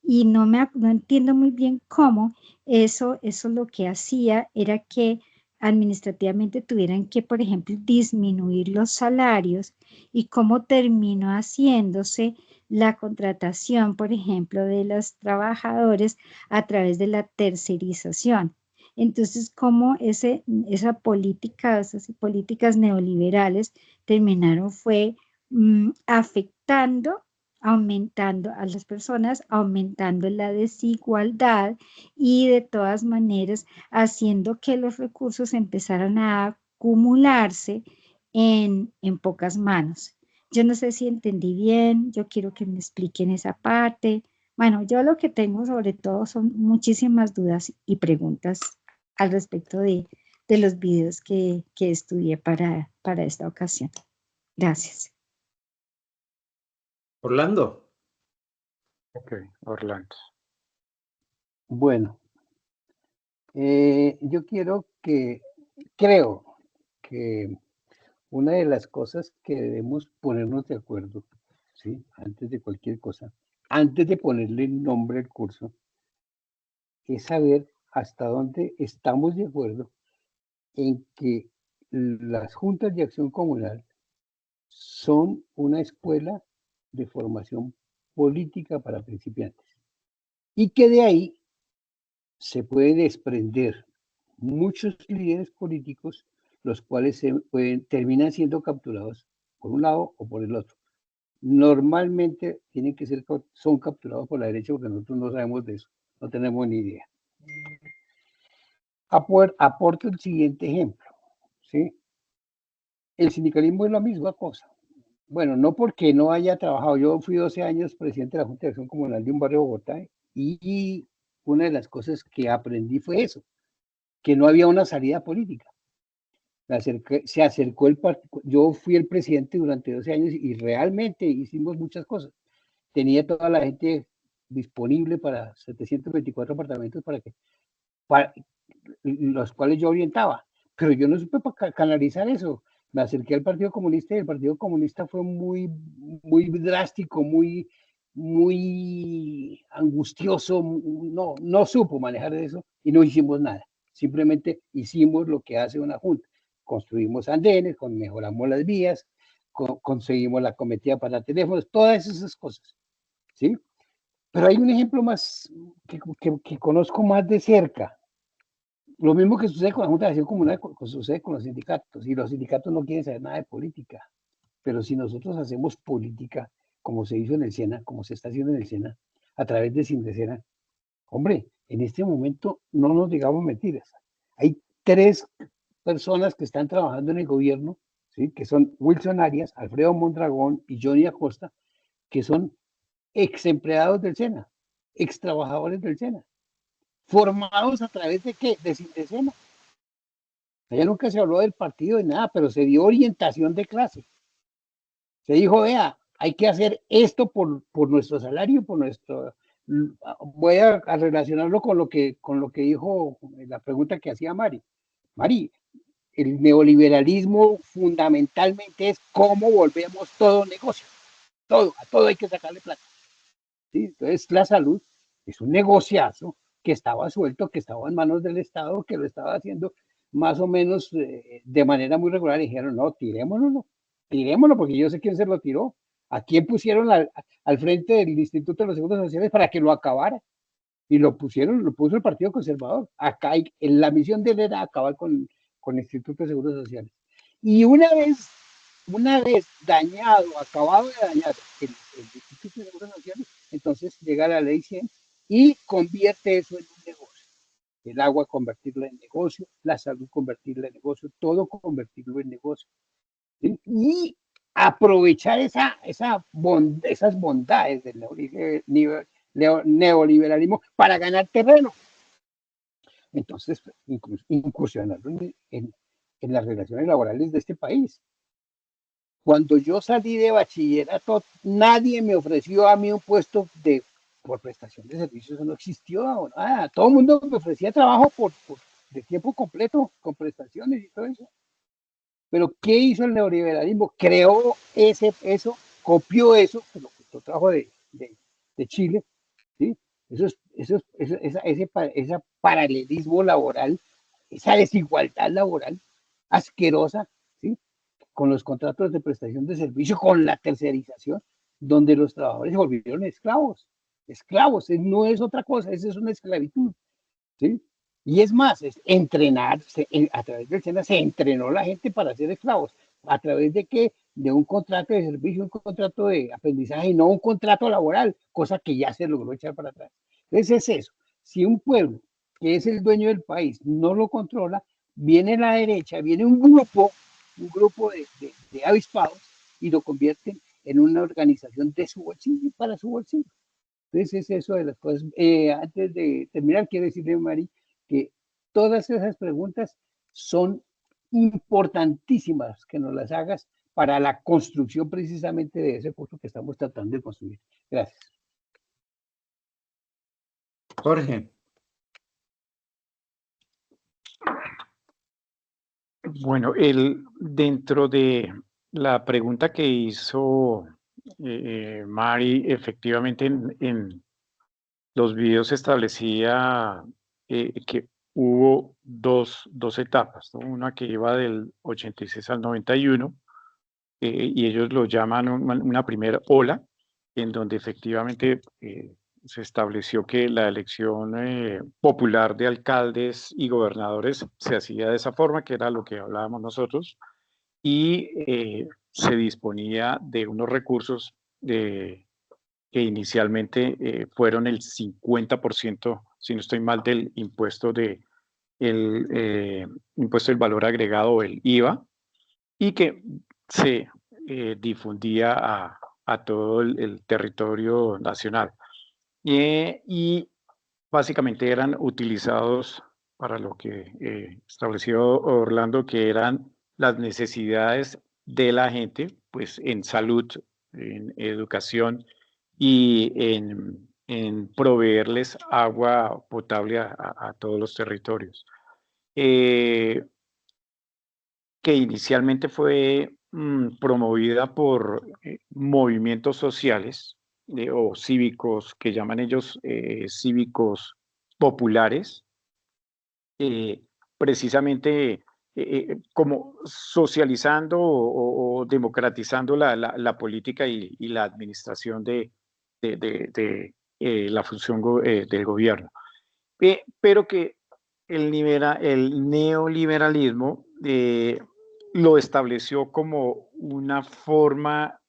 Y no entiendo muy bien cómo eso lo que hacía era que administrativamente tuvieran que, por ejemplo, disminuir los salarios y cómo terminó haciéndose la contratación, por ejemplo, de los trabajadores a través de la tercerización. Entonces, cómo esa política, esas políticas neoliberales terminaron fue afectando, aumentando a las personas, aumentando la desigualdad y de todas maneras haciendo que los recursos empezaran a acumularse en pocas manos. Yo no sé si entendí bien, yo quiero que me expliquen esa parte. Bueno, yo lo que tengo sobre todo son muchísimas dudas y preguntas al respecto de los videos que estudié para esta ocasión. Gracias. Orlando. Ok, Orlando. Bueno, yo creo que una de las cosas que debemos ponernos de acuerdo, ¿sí? Antes de cualquier cosa, antes de ponerle nombre al curso, es saber hasta dónde estamos de acuerdo en que las juntas de acción comunal son una escuela de formación política para principiantes y que de ahí se pueden desprender muchos líderes políticos, los cuales terminan siendo capturados por un lado o por el otro. Normalmente son capturados por la derecha porque nosotros no sabemos de eso, no tenemos ni idea. Aporto el siguiente ejemplo, ¿sí? El sindicalismo es la misma cosa, Bueno, no porque no haya trabajado. Yo fui 12 años presidente de la Junta de Acción Comunal de un barrio de Bogotá y una de las cosas que aprendí fue eso, que no había una salida política. Se acercó yo fui el presidente durante 12 años y realmente hicimos muchas cosas. Tenía toda la gente disponible para 724 apartamentos para los cuales yo orientaba, pero yo no supe canalizar eso. Me acerqué al Partido Comunista y el Partido Comunista fue muy drástico, muy angustioso, no supo manejar eso y no hicimos nada. Simplemente hicimos lo que hace una junta. Construimos andenes, mejoramos las vías, conseguimos la cometida para teléfonos, todas esas cosas, ¿sí? Pero hay un ejemplo más que conozco más de cerca. Lo mismo que sucede con la Junta de Acción Comunal, sucede con los sindicatos. Y los sindicatos no quieren saber nada de política. Pero si nosotros hacemos política, como se hizo en el SENA, como se está haciendo en el SENA, a través de Sindesena, hombre, en este momento no nos digamos mentiras. Hay 3 personas que están trabajando en el gobierno, ¿sí? Que son Wilson Arias, Alfredo Mondragón y Johnny Acosta, que son ex empleados del SENA, ex trabajadores del SENA, formados a través de ¿qué? De Sindesena. Allá nunca se habló del partido de nada, pero se dio orientación de clase. Se dijo, vea, hay que hacer esto por nuestro salario, por nuestro... Voy a relacionarlo con lo que dijo la pregunta que hacía Mari. Mari, el neoliberalismo fundamentalmente es cómo volvemos todo negocio. A todo hay que sacarle plata. ¿Sí? Entonces la salud es un negociazo que estaba suelto, que estaba en manos del Estado, que lo estaba haciendo más o menos de manera muy regular. Y dijeron, no, tirémoslo, porque yo sé quién se lo tiró. ¿A quién pusieron al frente del Instituto de los Seguros Sociales para que lo acabara? Y lo puso el Partido Conservador. Acá la misión de él era acabar con el Instituto de Seguros Sociales. Y una vez dañado, acabado de dañar el Instituto de Seguros Sociales, entonces llega la ley 100 y convierte eso en un negocio. El agua convertirla en negocio, la salud convertirla en negocio, todo convertirlo en negocio. ¿Sí? Y aprovechar esas bondades del neoliberalismo para ganar terreno. Entonces, incursionaron en las relaciones laborales de este país. Cuando yo salí de bachillerato, nadie me ofreció a mí un puesto por prestación de servicios, eso no existió. Todo el mundo me ofrecía trabajo de tiempo completo, con prestaciones y todo eso. Pero ¿qué hizo el neoliberalismo? Creó eso, copió eso, que lo trajo de Chile, ¿sí? Ese paralelismo laboral, esa desigualdad laboral asquerosa, ¿sí? Con los contratos de prestación de servicio, con la tercerización, donde los trabajadores se volvieron esclavos, no es otra cosa, esa es una esclavitud, ¿sí? Y es más, es entrenarse, a través del SENA se entrenó la gente para ser esclavos, a través de qué, de un contrato de servicio, un contrato de aprendizaje y no un contrato laboral, cosa que ya se logró echar para atrás. Entonces es eso, si un pueblo que es el dueño del país no lo controla, viene la derecha, viene un grupo de avispados y lo convierten en una organización de su bolsillo, para su bolsillo. Entonces es eso de las cosas. Antes de terminar, quiero decirle, Mari, que todas esas preguntas son importantísimas que nos las hagas para la construcción precisamente de ese curso que estamos tratando de construir. Gracias. Jorge. Bueno, dentro de la pregunta que hizo Mari, efectivamente en los videos se establecía que hubo dos etapas, ¿no? Una que iba del 86 al 91, y ellos lo llaman una primera ola, en donde efectivamente se estableció que la elección popular de alcaldes y gobernadores se hacía de esa forma, que era lo que hablábamos nosotros, y se disponía de unos recursos que inicialmente fueron el 50%, si no estoy mal, del impuesto impuesto del valor agregado, el IVA, y que se difundía a todo el territorio nacional. Y básicamente eran utilizados para lo que estableció Orlando, que eran las necesidades de la gente, pues en salud, en educación y en proveerles agua potable a todos los territorios. Que inicialmente fue promovida por movimientos sociales o cívicos, que llaman ellos cívicos populares, precisamente como socializando o democratizando la política y la administración de la función del gobierno. Pero que el neoliberalismo lo estableció como una forma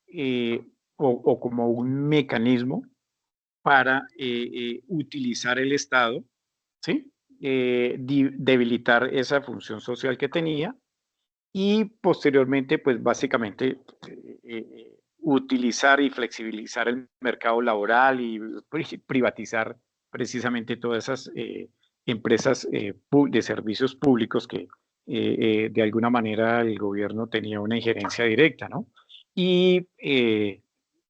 o como un mecanismo para utilizar el Estado, ¿sí? Debilitar esa función social que tenía y posteriormente, pues básicamente utilizar y flexibilizar el mercado laboral y privatizar precisamente todas esas empresas de servicios públicos que de alguna manera el gobierno tenía una injerencia directa, ¿no? Y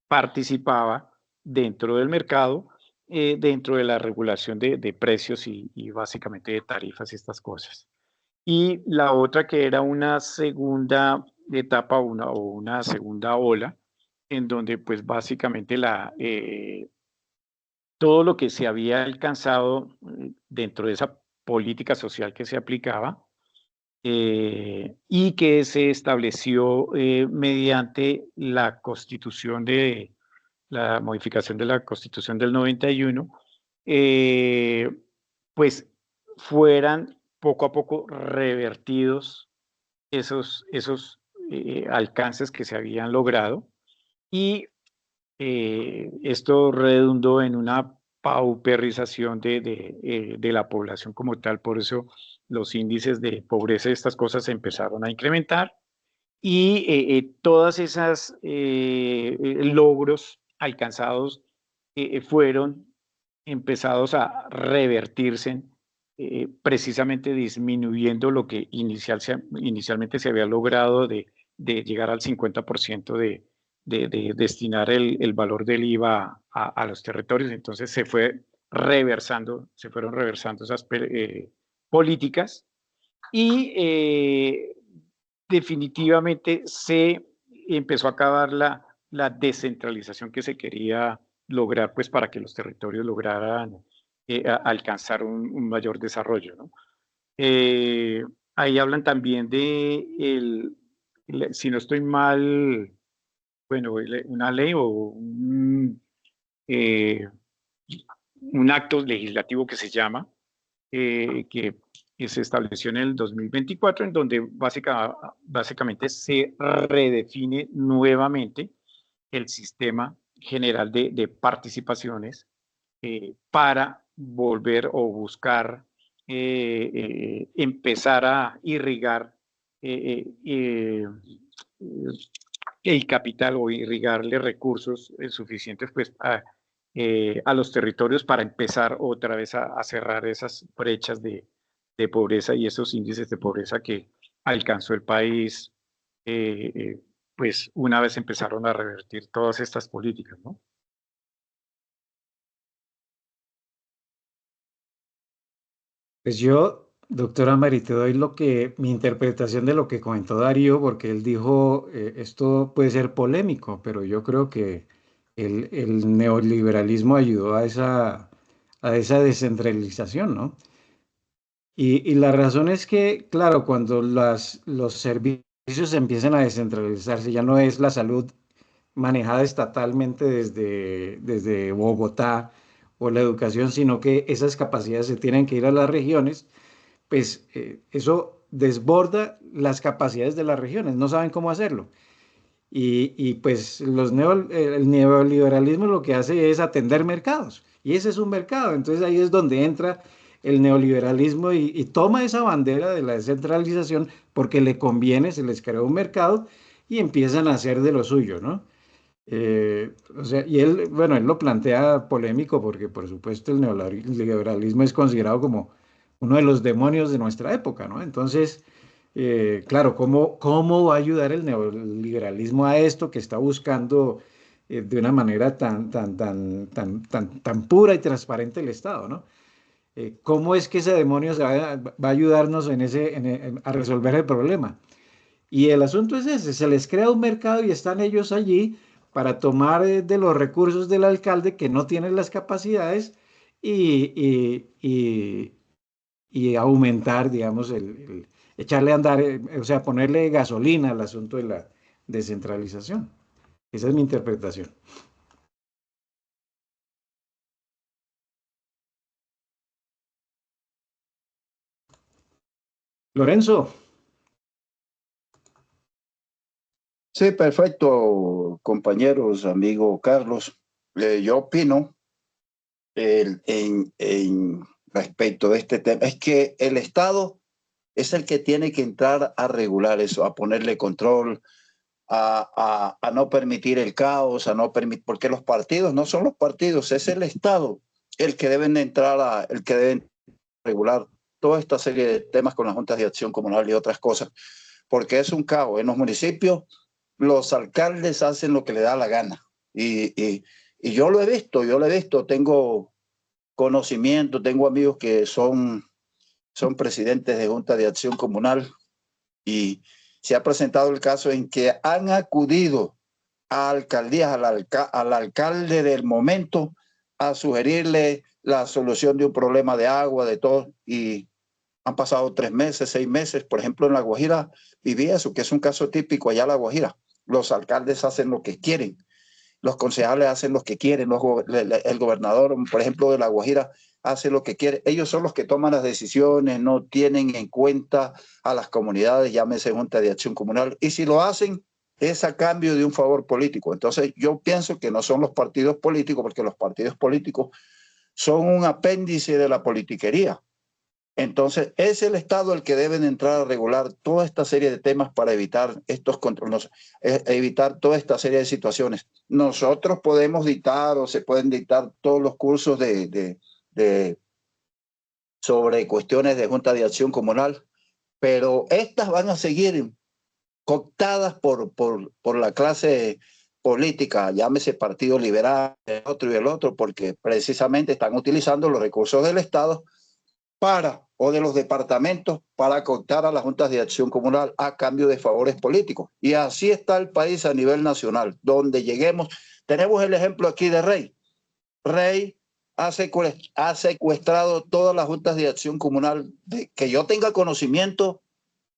participaba dentro del mercado, dentro de la regulación de precios y básicamente de tarifas y estas cosas. Y la otra que era una segunda etapa o una segunda ola, en donde pues básicamente todo lo que se había alcanzado dentro de esa política social que se aplicaba y que se estableció mediante la constitución la modificación de la Constitución del 91, pues fueran poco a poco revertidos esos alcances que se habían logrado y esto redundó en una pauperización de la población como tal. Por eso los índices de pobreza y estas cosas se empezaron a incrementar y todas esas logros alcanzados fueron empezados a revertirse, precisamente disminuyendo lo que inicialmente se había logrado de llegar al 50% de destinar el valor del IVA a los territorios. Entonces se fueron reversando esas políticas y definitivamente se empezó a acabar la descentralización que se quería lograr, pues para que los territorios lograran alcanzar un mayor desarrollo, ¿no? Ahí hablan también de, si no estoy mal, bueno, una ley o un acto legislativo que se llama, que se estableció en el 2024, en donde básicamente se redefine nuevamente el sistema general de participaciones para volver o buscar empezar a irrigar el capital o irrigarle recursos suficientes pues a los territorios para empezar otra vez a cerrar esas brechas de pobreza y esos índices de pobreza que alcanzó el país pues una vez empezaron a revertir todas estas políticas, ¿no? Pues yo, doctora Mari, te doy mi interpretación de lo que comentó Darío, porque él dijo, esto puede ser polémico, pero yo creo que el neoliberalismo ayudó a esa descentralización, ¿no? Y la razón es que, claro, cuando los servicios empiezan a descentralizarse, ya no es la salud manejada estatalmente desde Bogotá o la educación, sino que esas capacidades se tienen que ir a las regiones, pues eso desborda las capacidades de las regiones, no saben cómo hacerlo. Y pues el neoliberalismo lo que hace es atender mercados, y ese es un mercado, entonces ahí es donde entra el neoliberalismo y toma esa bandera de la descentralización porque le conviene, se les creó un mercado y empiezan a hacer de lo suyo, ¿no? O sea, y él, bueno, él lo plantea polémico porque, por supuesto, el neoliberalismo es considerado como uno de los demonios de nuestra época, ¿no? Entonces, claro, ¿cómo va a ayudar el neoliberalismo a esto que está buscando de una manera tan pura y transparente el Estado, ¿no? ¿Cómo es que ese demonio va a ayudarnos a resolver el problema? Y el asunto es ese, se les crea un mercado y están ellos allí para tomar de los recursos del alcalde que no tiene las capacidades y, y aumentar, digamos, echarle a andar, o sea, ponerle gasolina al asunto de la descentralización. Esa es mi interpretación. Lorenzo. Sí, perfecto, compañeros, amigo Carlos. Yo opino en respecto de este tema, es que el Estado es el que tiene que entrar a regular eso, a ponerle control, a no permitir el caos, a no permitir, porque los partidos no son los partidos, es el Estado el que deben entrar el que deben regular toda esta serie de temas con las juntas de acción comunal y otras cosas, porque es un caos. En los municipios los alcaldes hacen lo que le da la gana y yo lo he visto, tengo conocimiento, tengo amigos que son presidentes de junta de acción comunal y se ha presentado el caso en que han acudido a alcaldías, al alcalde del momento a sugerirle la solución de un problema de agua, de todo, y han pasado 3 meses, 6 meses. Por ejemplo, en La Guajira viví eso, que es un caso típico allá en La Guajira. Los alcaldes hacen lo que quieren, los concejales hacen lo que quieren, el gobernador, por ejemplo, de La Guajira, hace lo que quiere. Ellos son los que toman las decisiones, no tienen en cuenta a las comunidades, llámese Junta de Acción Comunal, y si lo hacen es a cambio de un favor político. Entonces yo pienso que no son los partidos políticos, porque los partidos políticos son un apéndice de la politiquería. Entonces es el Estado el que debe entrar a regular toda esta serie de temas para evitar estos controles, evitar toda esta serie de situaciones. Nosotros podemos dictar o se pueden dictar todos los cursos sobre cuestiones de Junta de Acción Comunal, pero estas van a seguir cooptadas por la clase política, llámese Partido Liberal, el otro y el otro, porque precisamente están utilizando los recursos del Estado o de los departamentos para cooptar a las juntas de acción comunal a cambio de favores políticos. Y así está el país a nivel nacional, donde lleguemos. Tenemos el ejemplo aquí de Rey. Rey ha secuestrado todas las juntas de acción comunal. Que yo tenga conocimiento,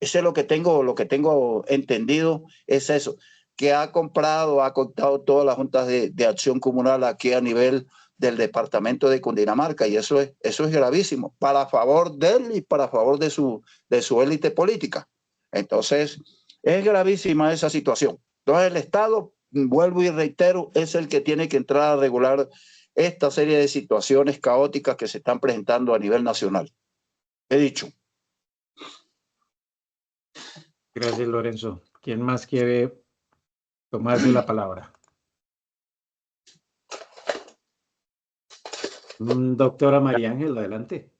ese es lo que tengo entendido, es eso, que ha cooptado todas las juntas de acción comunal aquí a nivel del departamento de Cundinamarca, y eso es gravísimo, para favor de él y para favor de su élite política. Entonces, es gravísima esa situación. Entonces, el Estado, vuelvo y reitero, es el que tiene que entrar a regular esta serie de situaciones caóticas que se están presentando a nivel nacional. He dicho. Gracias, Lorenzo. ¿Quién más quiere tomarse la palabra? Doctora María Ángel, adelante.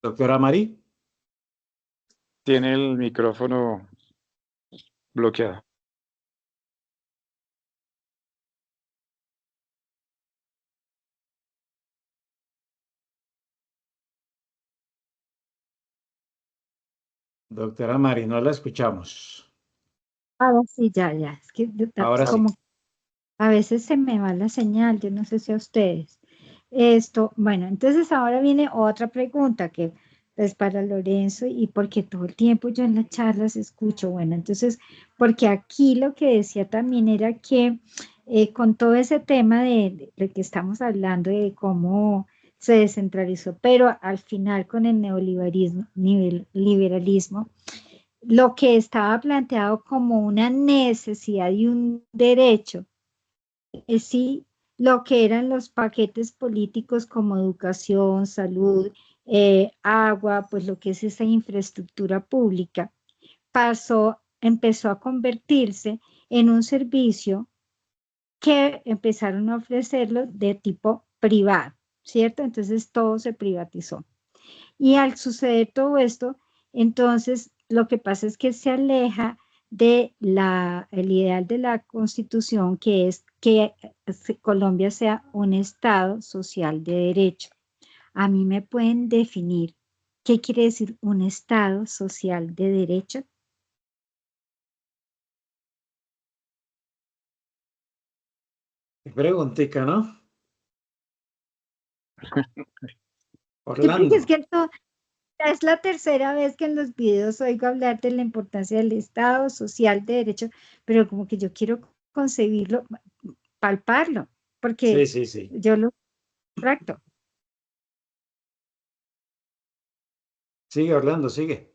Doctora Marí. Tiene el micrófono bloqueado. Doctora Mari, no la escuchamos. Ahora sí, ya. Es que Ahora como sí. a veces se me va la señal, yo no sé si a ustedes. Bueno, entonces ahora viene otra pregunta que es para Lorenzo y porque todo el tiempo yo en las charlas escucho, bueno, entonces, porque aquí lo que decía también era que con todo ese tema de que estamos hablando de cómo se descentralizó, pero al final con el liberalismo, lo que estaba planteado como una necesidad y un derecho, sí lo que eran los paquetes políticos como educación, salud, agua, pues lo que es esa infraestructura pública, empezó a convertirse en un servicio que empezaron a ofrecerlo de tipo privado, ¿cierto? Entonces todo se privatizó. Y al suceder todo esto, entonces lo que pasa es que se aleja de el ideal de la Constitución, que es que Colombia sea un Estado social de derecho. A mí me pueden definir qué quiere decir un Estado social de derecho. Preguntica, ¿no? Porque es Orlando. que es la tercera vez que en los videos oigo hablar de la importancia del Estado social de derecho, pero como que yo quiero concebirlo, palparlo, porque Sí. yo lo tracto. Sigue, Orlando, sigue.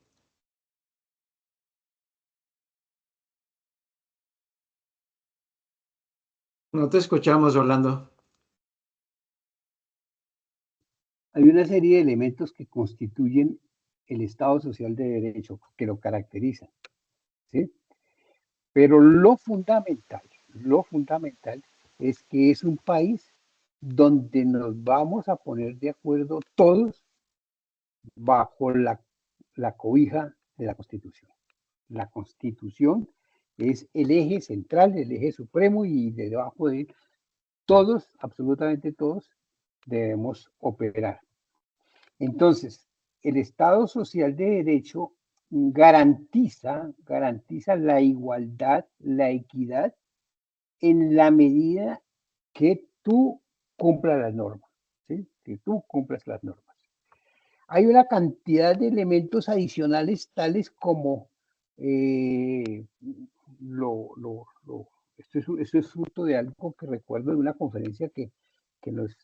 No te escuchamos, Orlando. Hay una serie de elementos que constituyen el Estado social de derecho, que lo caracterizan, ¿sí? Pero lo fundamental es que es un país donde nos vamos a poner de acuerdo todos bajo la cobija de la Constitución. La Constitución es el eje central, el eje supremo, y debajo de él todos, absolutamente todos, debemos operar. Entonces, el Estado social de derecho garantiza la igualdad, la equidad, en la medida que tú cumplas las normas, ¿sí? Que tú cumplas las normas. Hay una cantidad de elementos adicionales tales como esto es fruto de algo que recuerdo de una conferencia que nos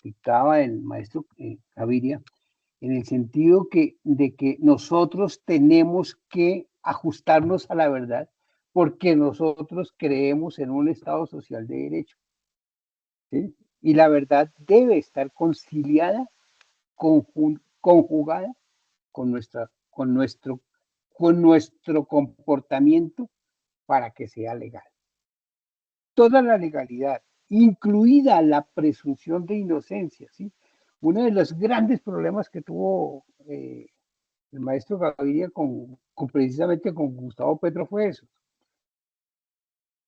dictaba el maestro Gaviria, en el sentido de que nosotros tenemos que ajustarnos a la verdad porque nosotros creemos en un Estado social de derecho, ¿sí? Y la verdad debe estar conciliada, conjugada con nuestro comportamiento para que sea legal. Toda la legalidad, incluida la presunción de inocencia, ¿sí? Uno de los grandes problemas que tuvo el maestro Gaviria precisamente con Gustavo Petro fue eso.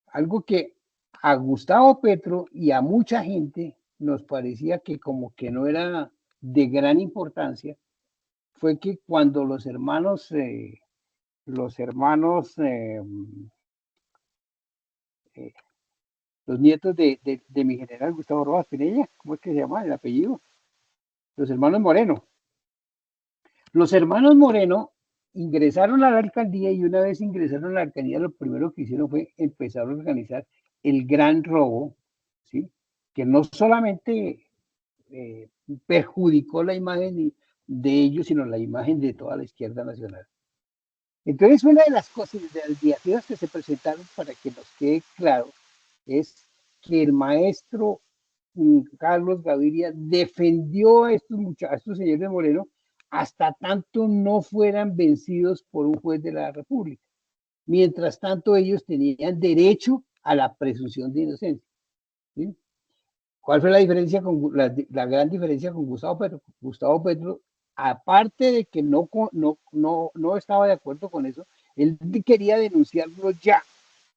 Algo que a Gustavo Petro y a mucha gente nos parecía que como que no era de gran importancia, fue que cuando los hermanos los nietos de mi general Gustavo Rojas Pinilla, ¿cómo es que se llama el apellido? Los hermanos Moreno. Los hermanos Moreno ingresaron a la alcaldía, y una vez ingresaron a la alcaldía, lo primero que hicieron fue empezar a organizar el gran robo, ¿sí? Que no solamente perjudicó la imagen de ellos, sino la imagen de toda la izquierda nacional. Entonces, una de las cosas, de las iniciativas que se presentaron, para que nos quede claro, es que el maestro Carlos Gaviria defendió a estos señores de Moreno hasta tanto no fueran vencidos por un juez de la República. Mientras tanto, ellos tenían derecho a la presunción de inocencia, ¿sí? ¿Cuál fue la diferencia la gran diferencia con Gustavo Petro? Gustavo Petro, aparte de que no estaba de acuerdo con eso, él quería denunciarlo ya.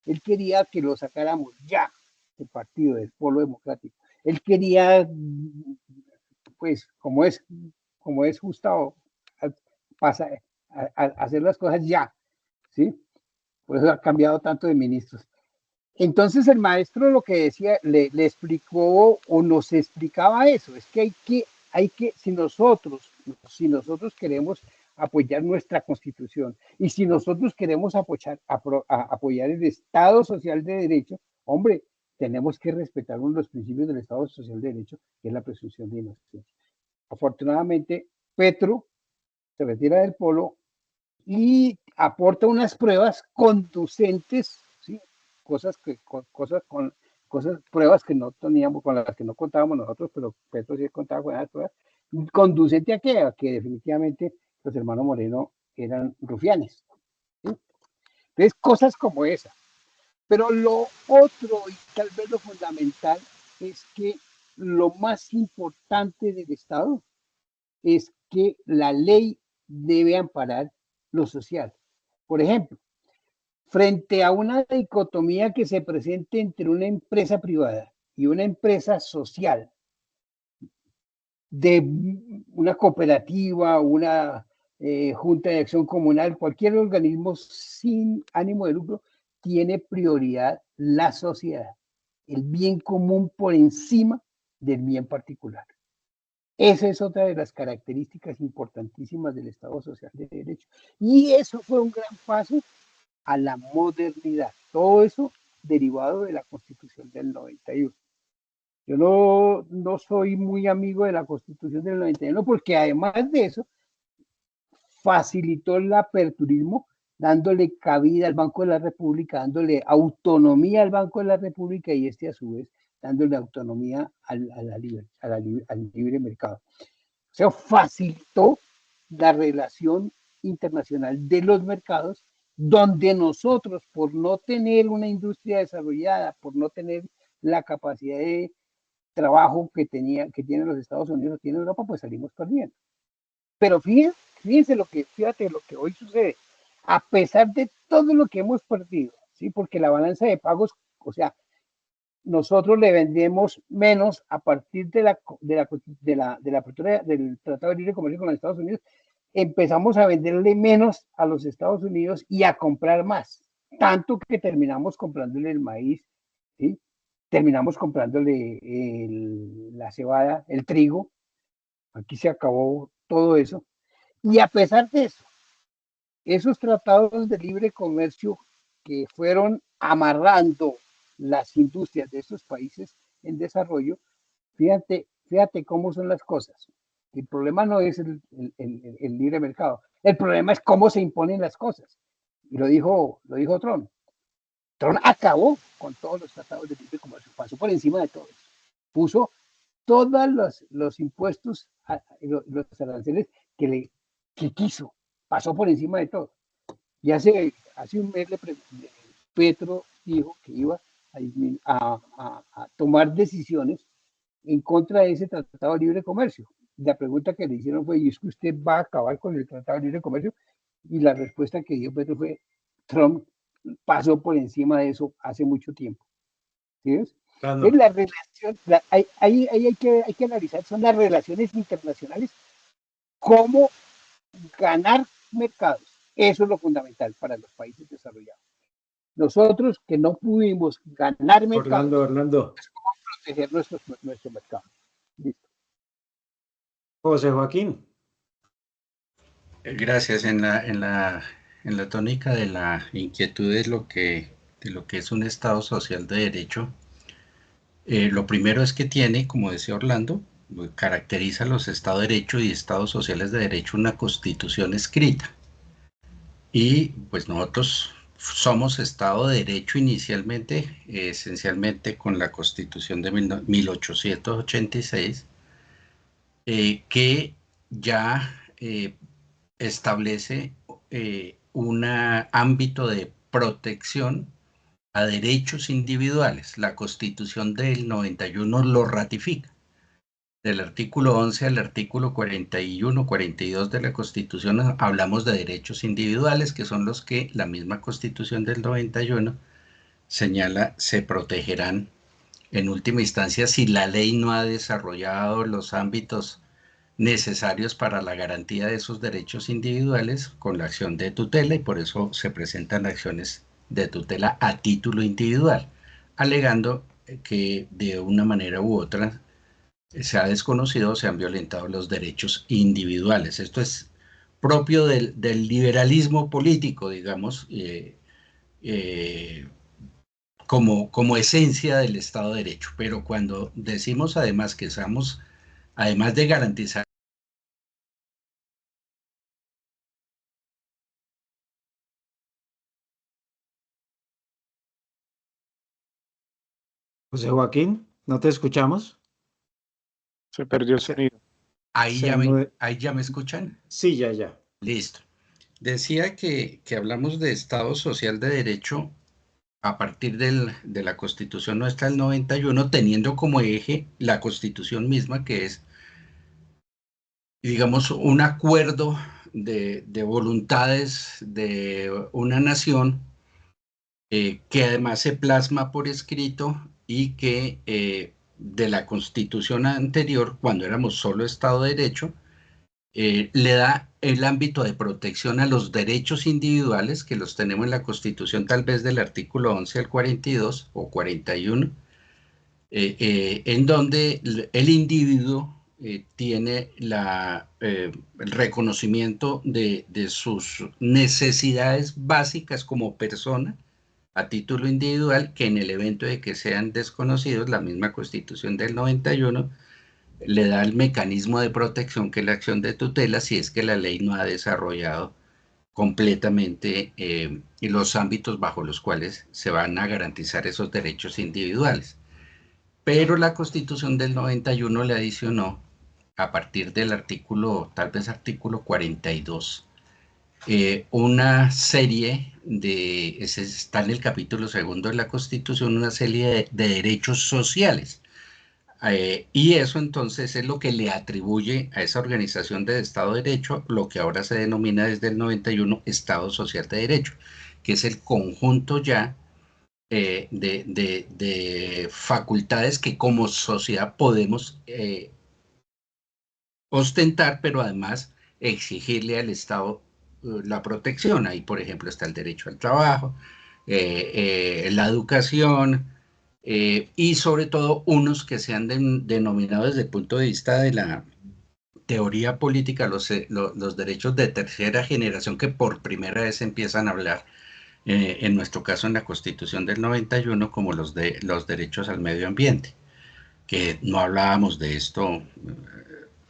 Él quería que lo sacáramos ya del partido, del Polo Democrático. Él quería, pues, como es Gustavo, hacer las cosas ya, ¿sí? Por eso ha cambiado tanto de ministros. Entonces el maestro lo que decía, le explicó o nos explicaba eso, es que si nosotros queremos apoyar nuestra Constitución, y si nosotros queremos apoyar el Estado Social de Derecho, hombre, tenemos que respetar uno de los principios del Estado Social de Derecho, que es la presunción de inocencia. Afortunadamente, Petro se retira del Polo y aporta unas pruebas conducentes, ¿sí? Cosas cosas, pruebas que no teníamos, con las que no contábamos nosotros, pero Petro sí contaba con esas pruebas, conducente a que definitivamente los hermanos Moreno eran rufianes. ¿Sí? Entonces, cosas como esa. Pero lo otro, y tal vez lo fundamental, es que lo más importante del Estado es que la ley debe amparar lo social. Por ejemplo, frente a una dicotomía que se presente entre una empresa privada y una empresa social, de una cooperativa, una junta de acción comunal, cualquier organismo sin ánimo de lucro, tiene prioridad la sociedad, el bien común por encima del bien particular. Esa es otra de las características importantísimas del Estado Social de Derecho. Y eso fue un gran paso a la modernidad. Todo eso derivado de la Constitución del 91. Yo no soy muy amigo de la Constitución del 91 porque además de eso facilitó el aperturismo dándole cabida al Banco de la República, dándole autonomía al Banco de la República y a su vez dándole autonomía al libre mercado. O sea, facilitó la relación internacional de los mercados donde nosotros, por no tener una industria desarrollada, por no tener la capacidad de trabajo que tienen los Estados Unidos, tiene Europa, pues salimos perdiendo. Pero fíjense fíjate lo que hoy sucede, a pesar de todo lo que hemos perdido, ¿sí? Porque la balanza de pagos, o sea, nosotros le vendemos menos a partir de la apertura del Tratado de Libre Comercio con los Estados Unidos, empezamos a venderle menos a los Estados Unidos y a comprar más, tanto que terminamos comprándole el maíz, ¿sí? Terminamos comprándole la cebada, el trigo, aquí se acabó todo eso, y a pesar de eso, esos tratados de libre comercio que fueron amarrando las industrias de esos países en desarrollo, fíjate cómo son las cosas. El problema no es el libre mercado, el problema es cómo se imponen las cosas. Y lo dijo Trump. Trump acabó con todos los tratados de libre comercio, pasó por encima de todos. Puso todos los impuestos, los aranceles que quiso, pasó por encima de todo. Y hace un mes Petro dijo que iba a tomar decisiones en contra de ese Tratado de Libre Comercio. La pregunta que le hicieron fue, ¿y es que usted va a acabar con el Tratado de Libre Comercio? Y la respuesta que dio Petro fue, Trump pasó por encima de eso hace mucho tiempo. ¿Sí ves? Entonces, la relación, ahí hay que analizar, son las relaciones internacionales, cómo ganar mercados. Eso es lo fundamental para los países desarrollados. Nosotros que no pudimos ganar mercados, Orlando. es como proteger nuestro mercado. Listo. José Joaquín. Gracias. En la tónica de la inquietud de lo que es un Estado social de derecho, lo primero es que tiene, como decía Orlando, caracteriza a los Estados de Derecho y Estados sociales de derecho una constitución escrita. Y pues nosotros somos Estado de Derecho inicialmente, esencialmente con la Constitución de 1886, que ya establece un ámbito de protección a derechos individuales. La Constitución del 91 lo ratifica. Del artículo 11 al artículo 41, 42 de la Constitución hablamos de derechos individuales, que son los que la misma Constitución del 91 señala se protegerán en última instancia si la ley no ha desarrollado los ámbitos necesarios para la garantía de esos derechos individuales con la acción de tutela, y por eso se presentan acciones de tutela a título individual, alegando que de una manera u otra se ha desconocido o se han violentado los derechos individuales. Esto es propio del liberalismo político, digamos, como esencia del Estado de Derecho. Pero cuando decimos además que estamos, además de garantizar José Joaquín, ¿no te escuchamos? Se perdió el sonido. Ahí Se ya mu- ahí ya me escuchan. Sí, ya. Listo. Decía que hablamos de Estado Social de Derecho a partir de la Constitución nuestra del 91, teniendo como eje la Constitución misma, que es, digamos, un acuerdo de voluntades de una nación que además se plasma por escrito y que de la Constitución anterior, cuando éramos solo Estado de Derecho, le da el ámbito de protección a los derechos individuales, que los tenemos en la Constitución tal vez del artículo 11 al 42 o 41, en donde el individuo tiene el reconocimiento de sus necesidades básicas como persona a título individual, que en el evento de que sean desconocidos, la misma Constitución del 91 le da el mecanismo de protección, que es la acción de tutela, si es que la ley no ha desarrollado completamente los ámbitos bajo los cuales se van a garantizar esos derechos individuales. Pero la Constitución del 91 le adicionó, a partir del artículo, tal vez artículo 42, una serie está en el capítulo segundo de la Constitución, una serie de derechos sociales. Y eso entonces es lo que le atribuye a esa organización de Estado de Derecho lo que ahora se denomina desde el 91 Estado Social de Derecho, que es el conjunto ya de facultades que como sociedad podemos ostentar, pero además exigirle al Estado la protección. Ahí, por ejemplo, está el derecho al trabajo, la educación, y sobre todo unos que se han denominado desde el punto de vista de la teoría política los derechos de tercera generación, que por primera vez empiezan a hablar, en nuestro caso en la Constitución del 91, como los derechos al medio ambiente, que no hablábamos de esto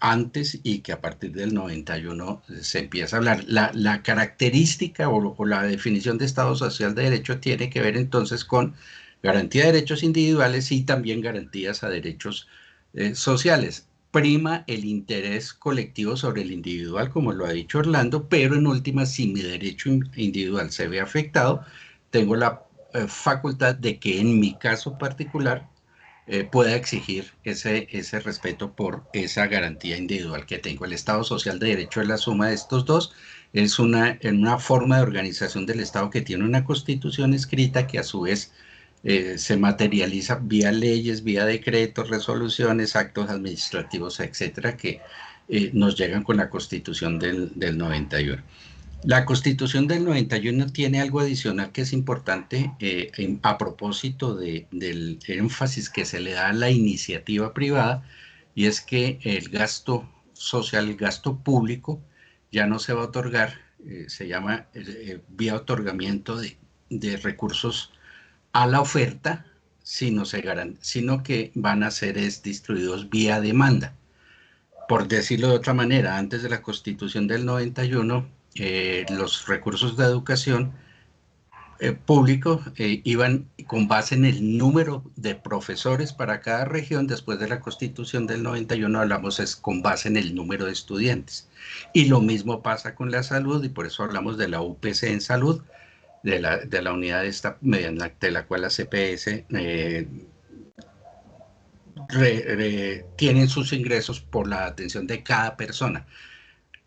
antes y que a partir del 91 se empieza a hablar. La característica o la definición de Estado Social de Derecho tiene que ver entonces con garantía de derechos individuales y también garantías a derechos sociales. Prima el interés colectivo sobre el individual, como lo ha dicho Orlando, pero en última, si mi derecho individual se ve afectado, tengo la facultad de que en mi caso particular pueda exigir ese respeto por esa garantía individual que tengo. El Estado Social de Derecho es la suma de estos dos, es una forma de organización del Estado que tiene una constitución escrita que a su vez se materializa vía leyes, vía decretos, resoluciones, actos administrativos, etcétera, que nos llegan con la Constitución del 91. La Constitución del 91 tiene algo adicional que es importante a propósito del énfasis que se le da a la iniciativa privada, y es que el gasto social, el gasto público, ya no se va a otorgar, se llama vía otorgamiento de recursos a la oferta, sino que van a ser distribuidos vía demanda. Por decirlo de otra manera, antes de la Constitución del 91, los recursos de educación público iban con base en el número de profesores para cada región. Después de la Constitución del 91 hablamos es con base en el número de estudiantes. Y lo mismo pasa con la salud, y por eso hablamos de la UPC en salud, de la unidad mediante la cual la CPS tienen sus ingresos por la atención de cada persona.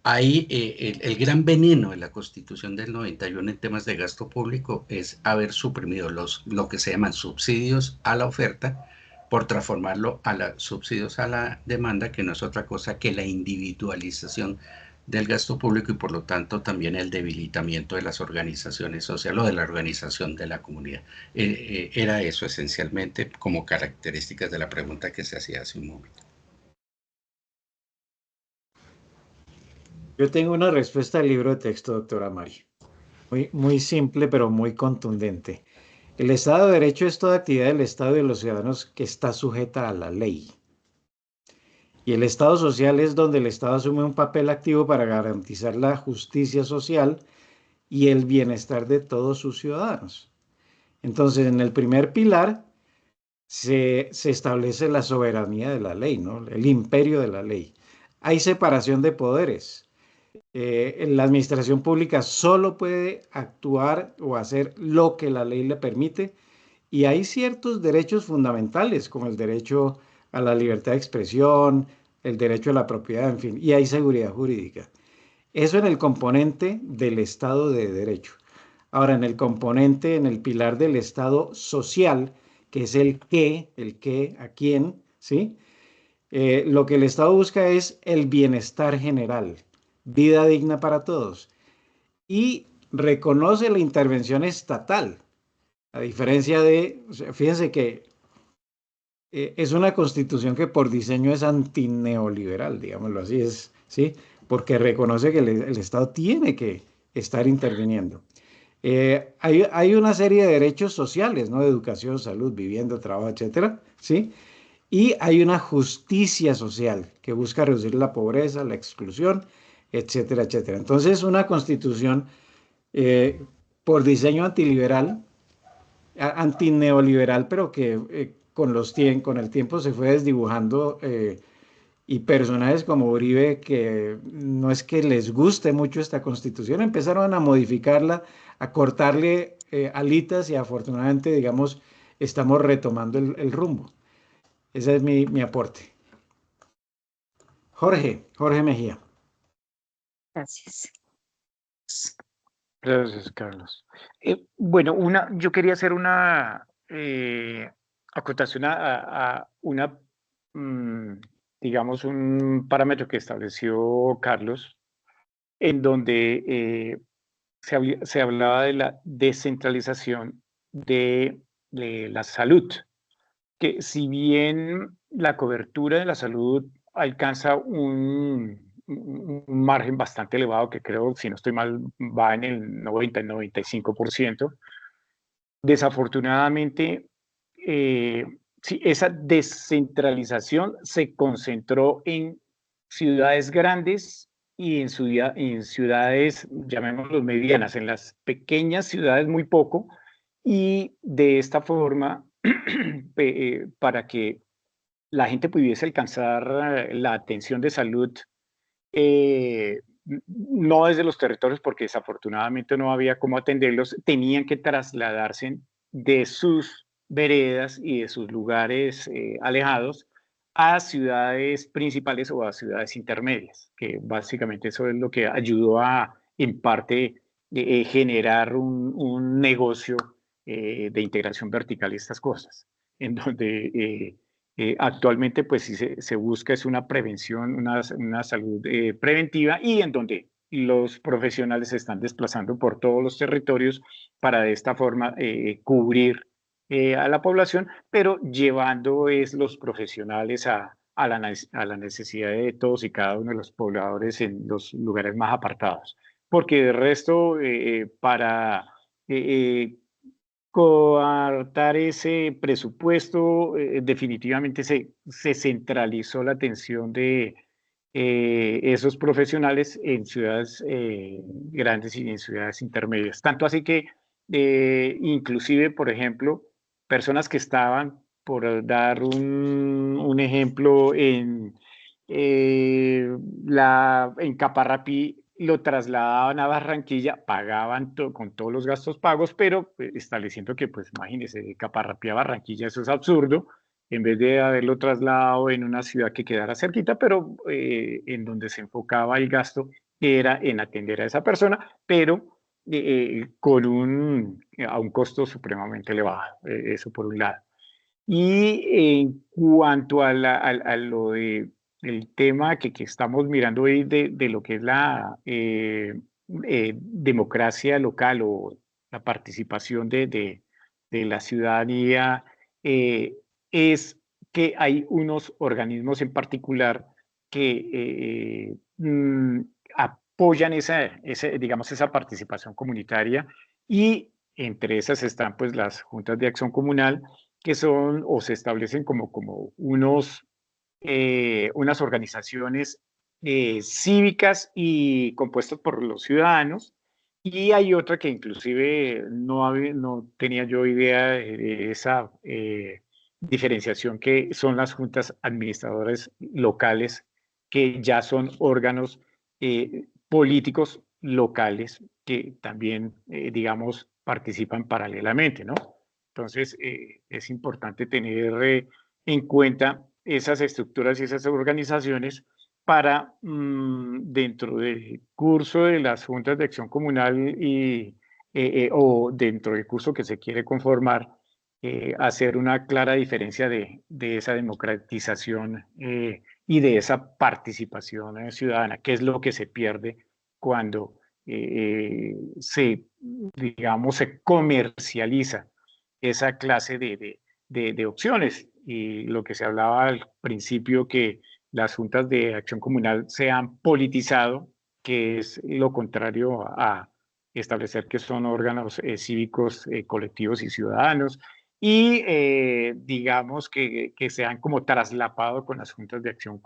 Ahí el gran veneno de la Constitución del 91 en temas de gasto público es haber suprimido lo que se llaman subsidios a la oferta por transformarlo a subsidios a la demanda, que no es otra cosa que la individualización del gasto público y por lo tanto también el debilitamiento de las organizaciones sociales o de la organización de la comunidad. Era eso esencialmente como características de la pregunta que se hacía hace un momento. Yo tengo una respuesta al libro de texto, doctora Mari. Muy simple, pero muy contundente. El Estado de Derecho es toda actividad del Estado y de los ciudadanos que está sujeta a la ley. Y el Estado social es donde el Estado asume un papel activo para garantizar la justicia social y el bienestar de todos sus ciudadanos. Entonces, en el primer pilar, se establece la soberanía de la ley, ¿no? El imperio de la ley. Hay separación de poderes. La administración pública solo puede actuar o hacer lo que la ley le permite, y hay ciertos derechos fundamentales, como el derecho a la libertad de expresión, el derecho a la propiedad, en fin, y hay seguridad jurídica. Eso en el componente del Estado de Derecho. Ahora, en el componente, en el pilar del Estado social, que es el qué, a quién, ¿sí? Lo que el Estado busca es el bienestar general, vida digna para todos, y reconoce la intervención estatal, a diferencia de, o sea, fíjense que es una constitución que por diseño es antineoliberal, digámoslo así, ¿sí? Porque reconoce que el Estado tiene que estar interviniendo. Hay una serie de derechos sociales, ¿no? Educación, salud, vivienda, trabajo, etcétera, ¿sí? Y hay una justicia social que busca reducir la pobreza, la exclusión, etcétera, etcétera. Entonces, una constitución eh, por diseño antiliberal, antineoliberal, pero que con el tiempo se fue desdibujando, y personajes como Uribe, que no es que les guste mucho esta constitución, empezaron a modificarla, a cortarle alitas, y afortunadamente, digamos, estamos retomando el rumbo. Ese es mi aporte. Jorge Mejía. Gracias. Gracias, Carlos. Bueno, yo quería hacer una acotación a una, digamos, un parámetro que estableció Carlos, en donde se hablaba de la descentralización de la salud, que si bien la cobertura de la salud alcanza un margen bastante elevado, que creo, si no estoy mal, va en el 90-95%, desafortunadamente, sí, esa descentralización se concentró en ciudades grandes y en ciudades, llamémoslo medianas, en las pequeñas ciudades muy poco, y de esta forma, para que la gente pudiese alcanzar la atención de salud, no desde los territorios, porque desafortunadamente no había cómo atenderlos, tenían que trasladarse de sus veredas y de sus lugares alejados a ciudades principales o a ciudades intermedias, que básicamente eso es lo que ayudó a, en parte, generar un negocio de integración vertical y estas cosas, en donde actualmente, pues sí se busca es una prevención, una salud preventiva, y en donde los profesionales se están desplazando por todos los territorios para de esta forma cubrir a la población, pero llevando los profesionales a la necesidad de todos y cada uno de los pobladores en los lugares más apartados. Porque de resto, para coartar ese presupuesto, definitivamente se centralizó la atención de esos profesionales en ciudades grandes y en ciudades intermedias. Tanto así que inclusive, por ejemplo, personas que estaban, por dar un ejemplo, en Caparrapí, lo trasladaban a Barranquilla, pagaban con todos los gastos pagos, pero estableciendo que, pues imagínense, de Caparrapí a Barranquilla, eso es absurdo, en vez de haberlo trasladado en una ciudad que quedara cerquita, pero en donde se enfocaba el gasto era en atender a esa persona, pero a un costo supremamente elevado, eso por un lado. Y en cuanto a lo de el tema que estamos mirando hoy de lo que es la democracia local o la participación de la ciudadanía, es que hay unos organismos en particular que apoyan digamos, esa participación comunitaria, y entre esas están pues las juntas de acción comunal, que son o se establecen como unas organizaciones cívicas y compuestas por los ciudadanos. Y hay otra que inclusive no tenía yo idea de diferenciación que son las juntas administradoras locales, que ya son órganos políticos locales que también, digamos, participan paralelamente, ¿no? Entonces, es importante tener en cuenta esas estructuras y esas organizaciones para, dentro del curso de las juntas de acción comunal o dentro del curso que se quiere conformar, hacer una clara diferencia de esa democratización y de esa participación ciudadana, que es lo que se pierde cuando digamos, se comercializa esa clase de opciones. Y lo que se hablaba al principio, que las juntas de acción comunal se han politizado, que es lo contrario a establecer que son órganos cívicos, colectivos y ciudadanos, y digamos que se han como traslapado con las juntas de acción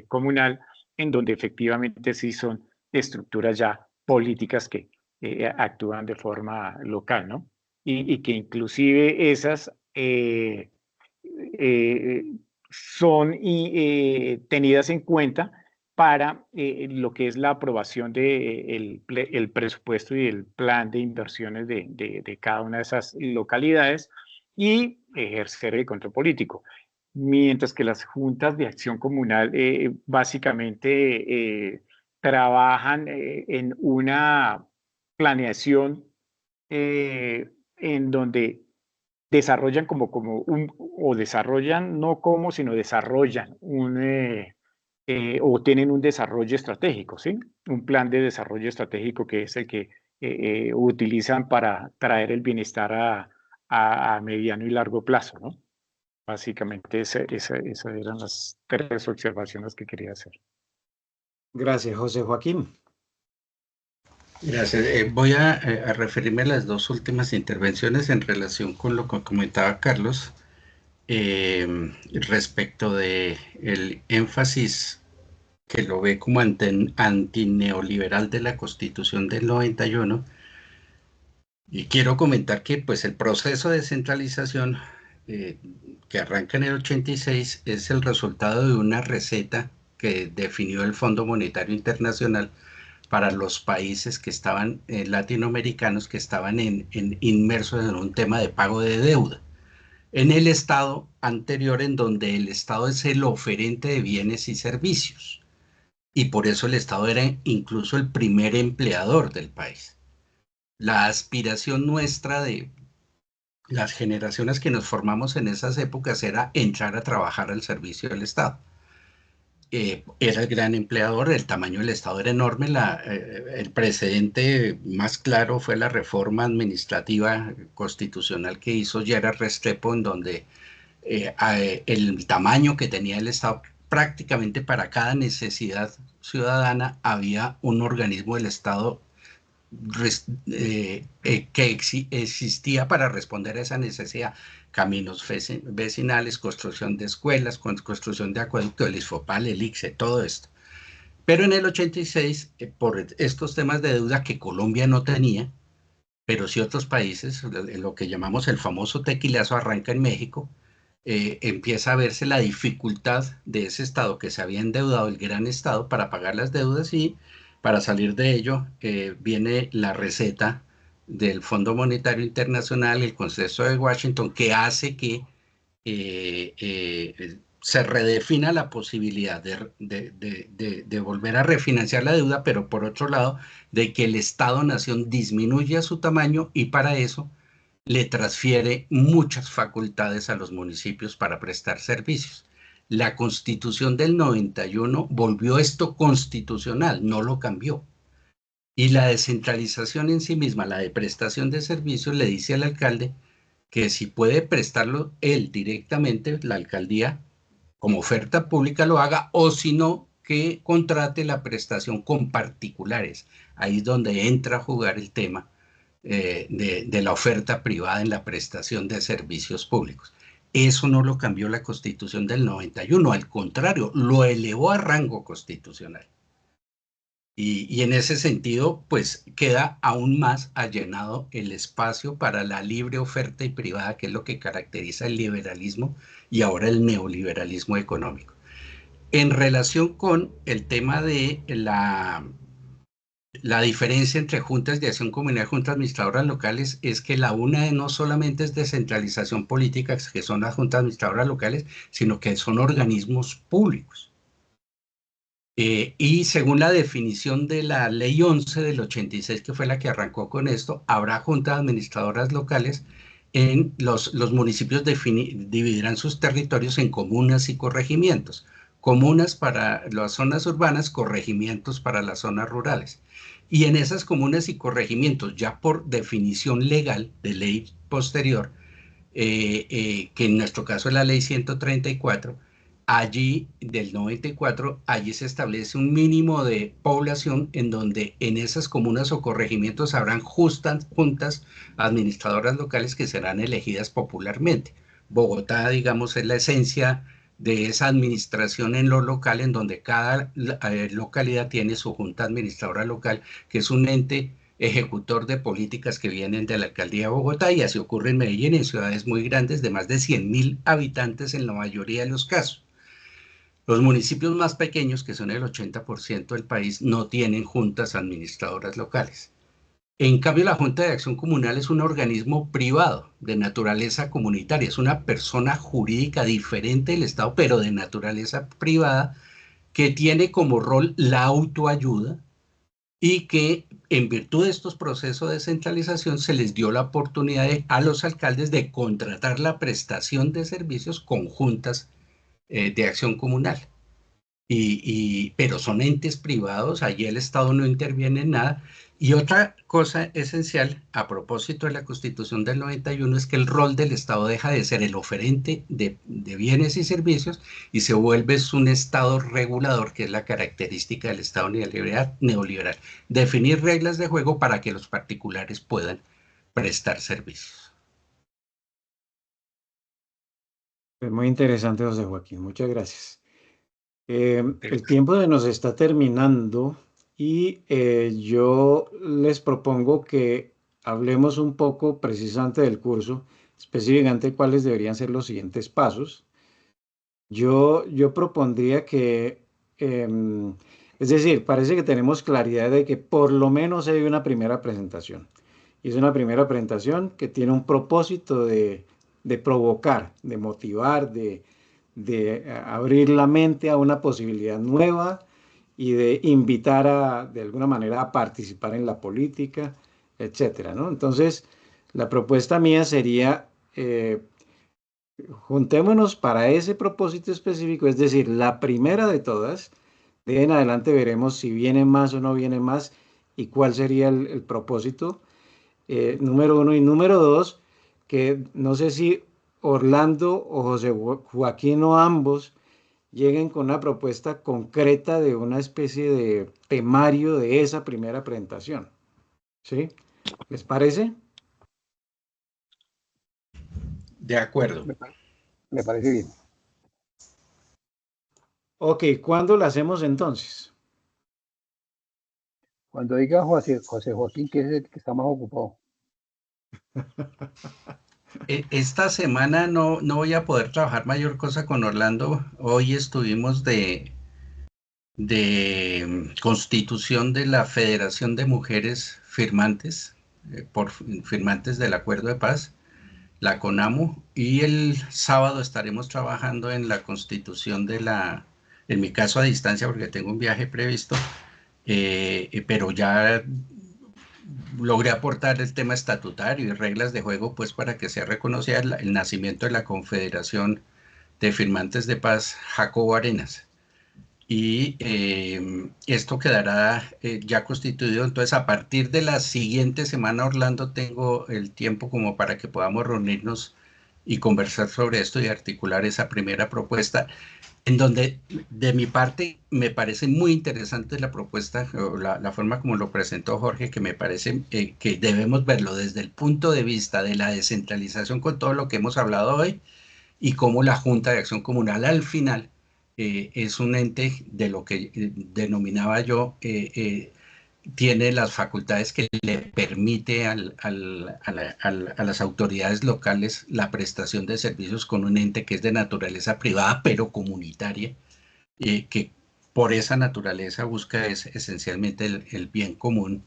comunal, en donde efectivamente sí son estructuras ya políticas que actúan de forma local, ¿no? Y que inclusive esas son tenidas en cuenta para lo que es la aprobación del el presupuesto y el plan de inversiones de cada una de esas localidades y ejercer el control político. Mientras que las juntas de acción comunal básicamente trabajan en una planeación en donde desarrollan o desarrollan, no como, sino desarrollan o tienen un desarrollo estratégico, ¿sí? Un plan de desarrollo estratégico que es el que utilizan para traer el bienestar a mediano y largo plazo, ¿no? Básicamente esas eran las 3 observaciones que quería hacer. Gracias, José Joaquín. Gracias. Voy a referirme a las 2 últimas intervenciones en relación con lo que comentaba Carlos respecto de el énfasis que lo ve como antineoliberal de la Constitución del 91. Y quiero comentar que pues el proceso de descentralización que arranca en el 86 es el resultado de una receta que definió el Fondo Monetario Internacional para los países que estaban latinoamericanos que estaban inmersos en un tema de pago de deuda. En el estado anterior, en donde el estado es el oferente de bienes y servicios, y por eso el estado era incluso el primer empleador del país. La aspiración nuestra de las generaciones que nos formamos en esas épocas era entrar a trabajar al servicio del estado. Era el gran empleador, el tamaño del Estado era enorme. El precedente más claro fue la reforma administrativa constitucional que hizo Gerard Restrepo, en donde el tamaño que tenía el Estado, prácticamente para cada necesidad ciudadana había un organismo del Estado que existía para responder a esa necesidad. Caminos vecinales, construcción de escuelas, construcción de acueductos, el ISFOPAL, el ICSE, todo esto. Pero en el 86, por estos temas de deuda que Colombia no tenía, pero sí otros países, lo que llamamos el famoso tequilazo arranca en México, empieza a verse la dificultad de ese Estado que se había endeudado, el gran Estado, para pagar las deudas, y para salir de ello viene la receta del Fondo Monetario Internacional, el Consenso de Washington, que hace que se redefina la posibilidad de volver a refinanciar la deuda, pero por otro lado, de que el Estado-nación disminuya su tamaño, y para eso le transfiere muchas facultades a los municipios para prestar servicios. La Constitución del 91 volvió esto constitucional, no lo cambió. Y la descentralización en sí misma, la de prestación de servicios, le dice al alcalde que si puede prestarlo él directamente, la alcaldía, como oferta pública lo haga, o si no, que contrate la prestación con particulares. Ahí es donde entra a jugar el tema de la oferta privada en la prestación de servicios públicos. Eso no lo cambió la Constitución del 91, al contrario, lo elevó a rango constitucional. Y en ese sentido, pues queda aún más allanado el espacio para la libre oferta y privada, que es lo que caracteriza el liberalismo y ahora el neoliberalismo económico. En relación con el tema de la diferencia entre juntas de acción comunal y juntas administradoras locales es que la una no solamente es descentralización política, que son las juntas administradoras locales, sino que son organismos públicos. Y según la definición de la Ley 11 del 86, que fue la que arrancó con esto, habrá juntas administradoras locales en los municipios dividirán sus territorios en comunas y corregimientos. Comunas para las zonas urbanas, corregimientos para las zonas rurales. Y en esas comunas y corregimientos, ya por definición legal de ley posterior, que en nuestro caso es la Ley 134, allí del 94, allí se establece un mínimo de población en donde en esas comunas o corregimientos habrán juntas administradoras locales que serán elegidas popularmente. Bogotá, digamos, es la esencia de esa administración en lo local, en donde cada localidad tiene su junta administradora local, que es un ente ejecutor de políticas que vienen de la alcaldía de Bogotá, y así ocurre en Medellín, en ciudades muy grandes de más de 100.000 habitantes en la mayoría de los casos. Los municipios más pequeños, que son el 80% del país, no tienen juntas administradoras locales. En cambio, la Junta de Acción Comunal es un organismo privado de naturaleza comunitaria, es una persona jurídica diferente del Estado, pero de naturaleza privada, que tiene como rol la autoayuda y que en virtud de estos procesos de centralización se les dio la oportunidad a los alcaldes de contratar la prestación de servicios conjuntas de acción comunal. Pero son entes privados, allí el Estado no interviene en nada. Y otra cosa esencial a propósito de la Constitución del 91 es que el rol del Estado deja de ser el oferente de bienes y servicios y se vuelve un Estado regulador, que es la característica del Estado neoliberal. Definir reglas de juego para que los particulares puedan prestar servicios. Muy interesante, José Joaquín. Muchas gracias. El tiempo se nos está terminando y yo les propongo que hablemos un poco precisamente del curso, específicamente cuáles deberían ser los siguientes pasos. Yo propondría que, es decir, parece que tenemos claridad de que por lo menos hay una primera presentación. Y es una primera presentación que tiene un propósito de provocar, de motivar, de abrir la mente a una posibilidad nueva y de invitar de alguna manera a participar en la política, etcétera, ¿no? Entonces, la propuesta mía sería, juntémonos para ese propósito específico, es decir, la primera de todas. De en adelante veremos si viene más o no viene más y cuál sería el propósito, número uno. Y número dos, que no sé si Orlando o José Joaquín o ambos lleguen con una propuesta concreta de una especie de temario de esa primera presentación. ¿Sí? ¿Les parece? De acuerdo. Me parece bien. Ok, ¿cuándo la hacemos entonces? Cuando diga José Joaquín, que es el que está más ocupado. Esta semana no voy a poder trabajar mayor cosa con Orlando. Hoy estuvimos de constitución de la Federación de Mujeres Firmantes, firmantes del Acuerdo de Paz, la CONAMU, y el sábado estaremos trabajando en la constitución en mi caso a distancia porque tengo un viaje previsto, pero ya logré aportar el tema estatutario y reglas de juego, pues para que sea reconocida el nacimiento de la Confederación de Firmantes de Paz Jacobo Arenas. Y esto quedará ya constituido. Entonces, a partir de la siguiente semana, Orlando, tengo el tiempo como para que podamos reunirnos y conversar sobre esto y articular esa primera propuesta, en donde de mi parte me parece muy interesante la propuesta, la forma como lo presentó Jorge, que me parece que debemos verlo desde el punto de vista de la descentralización con todo lo que hemos hablado hoy y cómo la Junta de Acción Comunal al final es un ente de lo que denominaba yo, tiene las facultades que le permite a las autoridades locales la prestación de servicios con un ente que es de naturaleza privada, pero comunitaria, que por esa naturaleza busca esencialmente el bien común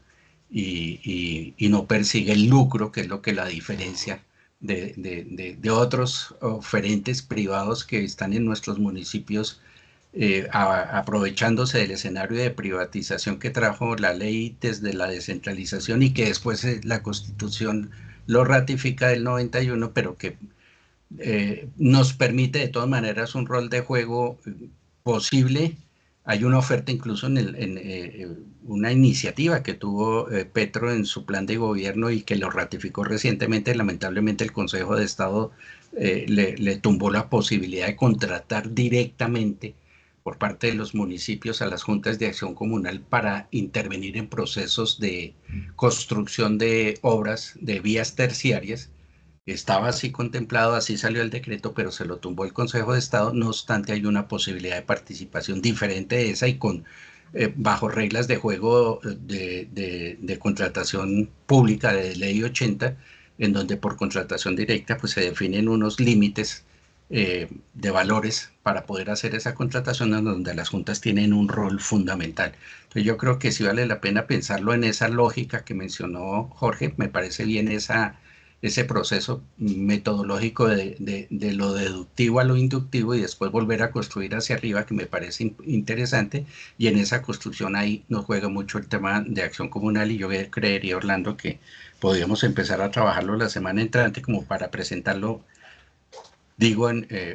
y no persigue el lucro, que es lo que la diferencia de otros oferentes privados que están en nuestros municipios, aprovechándose del escenario de privatización que trajo la ley desde la descentralización y que después la Constitución lo ratifica del 91, pero que nos permite de todas maneras un rol de juego posible. Hay una oferta incluso en una iniciativa que tuvo Petro en su plan de gobierno y que lo ratificó recientemente. Lamentablemente el Consejo de Estado le tumbó la posibilidad de contratar directamente por parte de los municipios a las juntas de acción comunal para intervenir en procesos de construcción de obras de vías terciarias. Estaba así contemplado, así salió el decreto, pero se lo tumbó el Consejo de Estado. No obstante, hay una posibilidad de participación diferente de esa y con bajo reglas de juego de contratación pública de ley 80, en donde por contratación directa pues se definen unos límites de valores para poder hacer esa contratación, en donde las juntas tienen un rol fundamental. Entonces yo creo que sí vale la pena pensarlo en esa lógica que mencionó Jorge. Me parece bien ese proceso metodológico de lo deductivo a lo inductivo y después volver a construir hacia arriba, que me parece interesante, y en esa construcción ahí nos juega mucho el tema de acción comunal, y yo creería, Orlando, que podríamos empezar a trabajarlo la semana entrante como para presentarlo,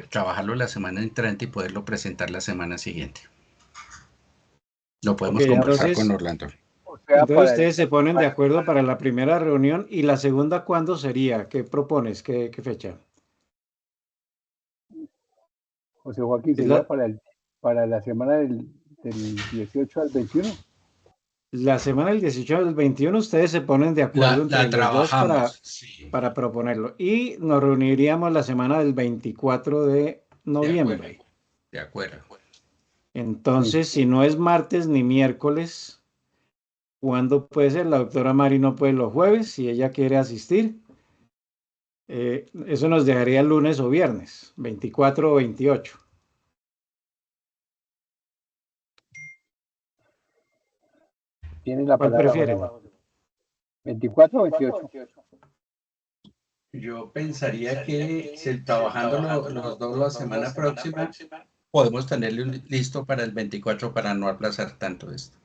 trabajarlo la semana entrante y poderlo presentar la semana siguiente. Lo podemos conversar con Orlando. Entonces ustedes se ponen de acuerdo para la primera reunión, y la segunda, ¿cuándo sería? ¿Qué propones? ¿Qué fecha? José Joaquín, ¿sería para la semana del 18 al 21? La semana del 18 al 21 ustedes se ponen de acuerdo entre los dos para proponerlo. Y nos reuniríamos la semana del 24 de noviembre. De acuerdo. Entonces, si no es martes ni miércoles, ¿cuándo puede ser? La doctora Mari no puede los jueves, si ella quiere asistir. Eso nos dejaría lunes o viernes, 24 o 28. ¿Tienen la ¿Cuál prefieren? 24 o 28. Yo pensaría que trabajando los dos la semana próxima, podemos tenerlo listo para el 24 para no aplazar tanto esto.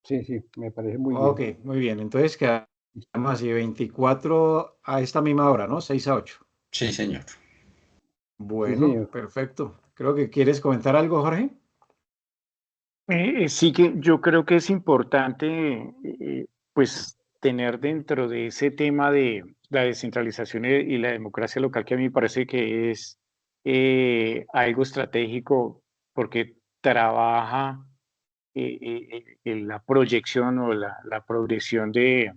Sí, me parece muy bien. Ok, muy bien. Entonces quedamos así, 24 a esta misma hora, ¿no? 6 a 8. Sí, señor. Bueno, sí, señor. Perfecto. Creo que quieres comentar algo, Jorge. Sí, que yo creo que es importante pues tener dentro de ese tema de la descentralización y la democracia local, que a mí me parece que es algo estratégico, porque trabaja en la proyección o la progresión de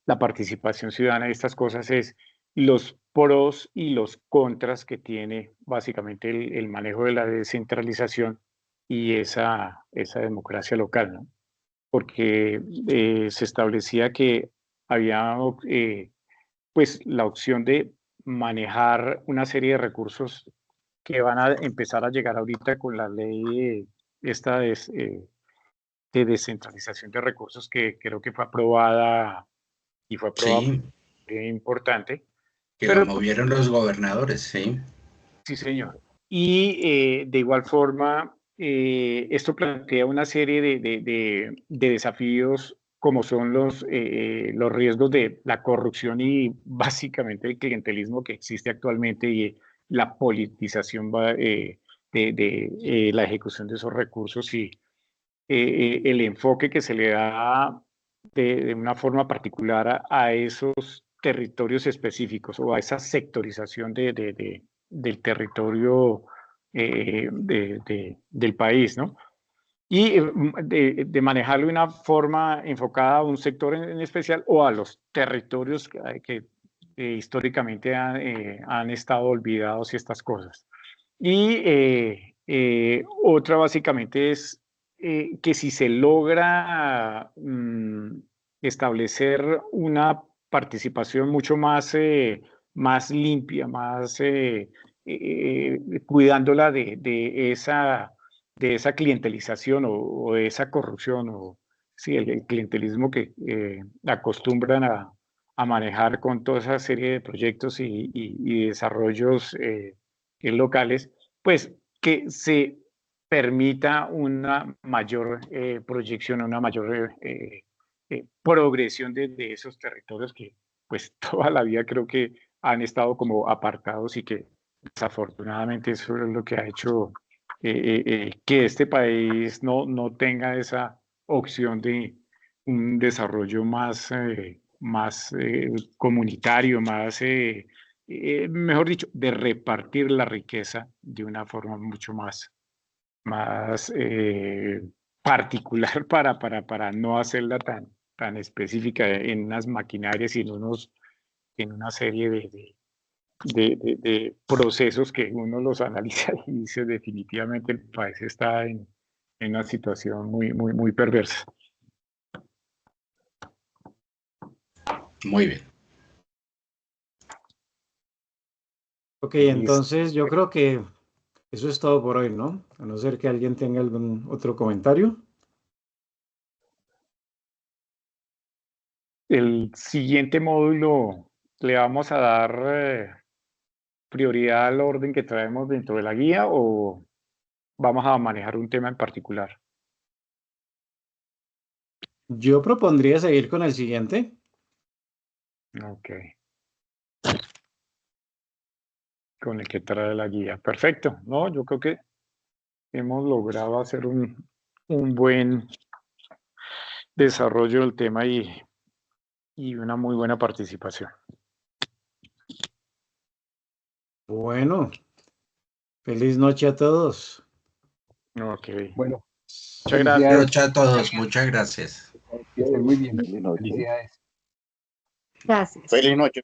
la participación ciudadana de estas cosas, es los pros y los contras que tiene básicamente el manejo de la descentralización y esa democracia local, ¿no? Porque se establecía que había pues la opción de manejar una serie de recursos que van a empezar a llegar ahorita con la ley esta de descentralización de recursos, que creo que fue aprobada y fue aprobada, Sí, importante. que lo movieron los gobernadores, sí. Sí, señor. Y de igual forma, esto plantea una serie de desafíos, como son los riesgos de la corrupción y básicamente el clientelismo que existe actualmente, y la politización de la ejecución de esos recursos, y el enfoque que se le da de una forma particular a esos territorios específicos, o a esa sectorización del territorio del país, ¿no? Y de manejarlo de una forma enfocada a un sector en especial, o a los territorios que históricamente han estado olvidados, y estas cosas. Y otra básicamente es que si se logra establecer una participación mucho más limpia, más cuidándola de esa clientelización o de esa corrupción, o sí, el clientelismo que acostumbran a manejar con toda esa serie de proyectos y desarrollos locales, pues que se permita una mayor proyección, una mayor progresión de esos territorios que pues toda la vida creo que han estado como apartados y que desafortunadamente eso es lo que ha hecho que este país no tenga esa opción de un desarrollo más comunitario, mejor dicho, de repartir la riqueza de una forma mucho más particular para no hacerla tan específica en unas maquinarias y en una serie de procesos que uno los analiza y dice definitivamente el país está en una situación muy perversa. Muy bien. Ok, entonces yo creo que eso es todo por hoy, ¿no? A no ser que alguien tenga algún otro comentario. El siguiente módulo le vamos a dar prioridad al orden que traemos dentro de la guía o vamos a manejar un tema en particular. Yo propondría seguir con el siguiente. Ok. Con el que trae la guía. Perfecto. No, yo creo que hemos logrado hacer un buen desarrollo del tema y una muy buena participación. Bueno, feliz noche a todos. Ok. Bueno, Muchas gracias. felicidades. Noche a todos, muchas gracias. Que estén muy bien. Feliz noche. Felicidades. Gracias. Feliz noche.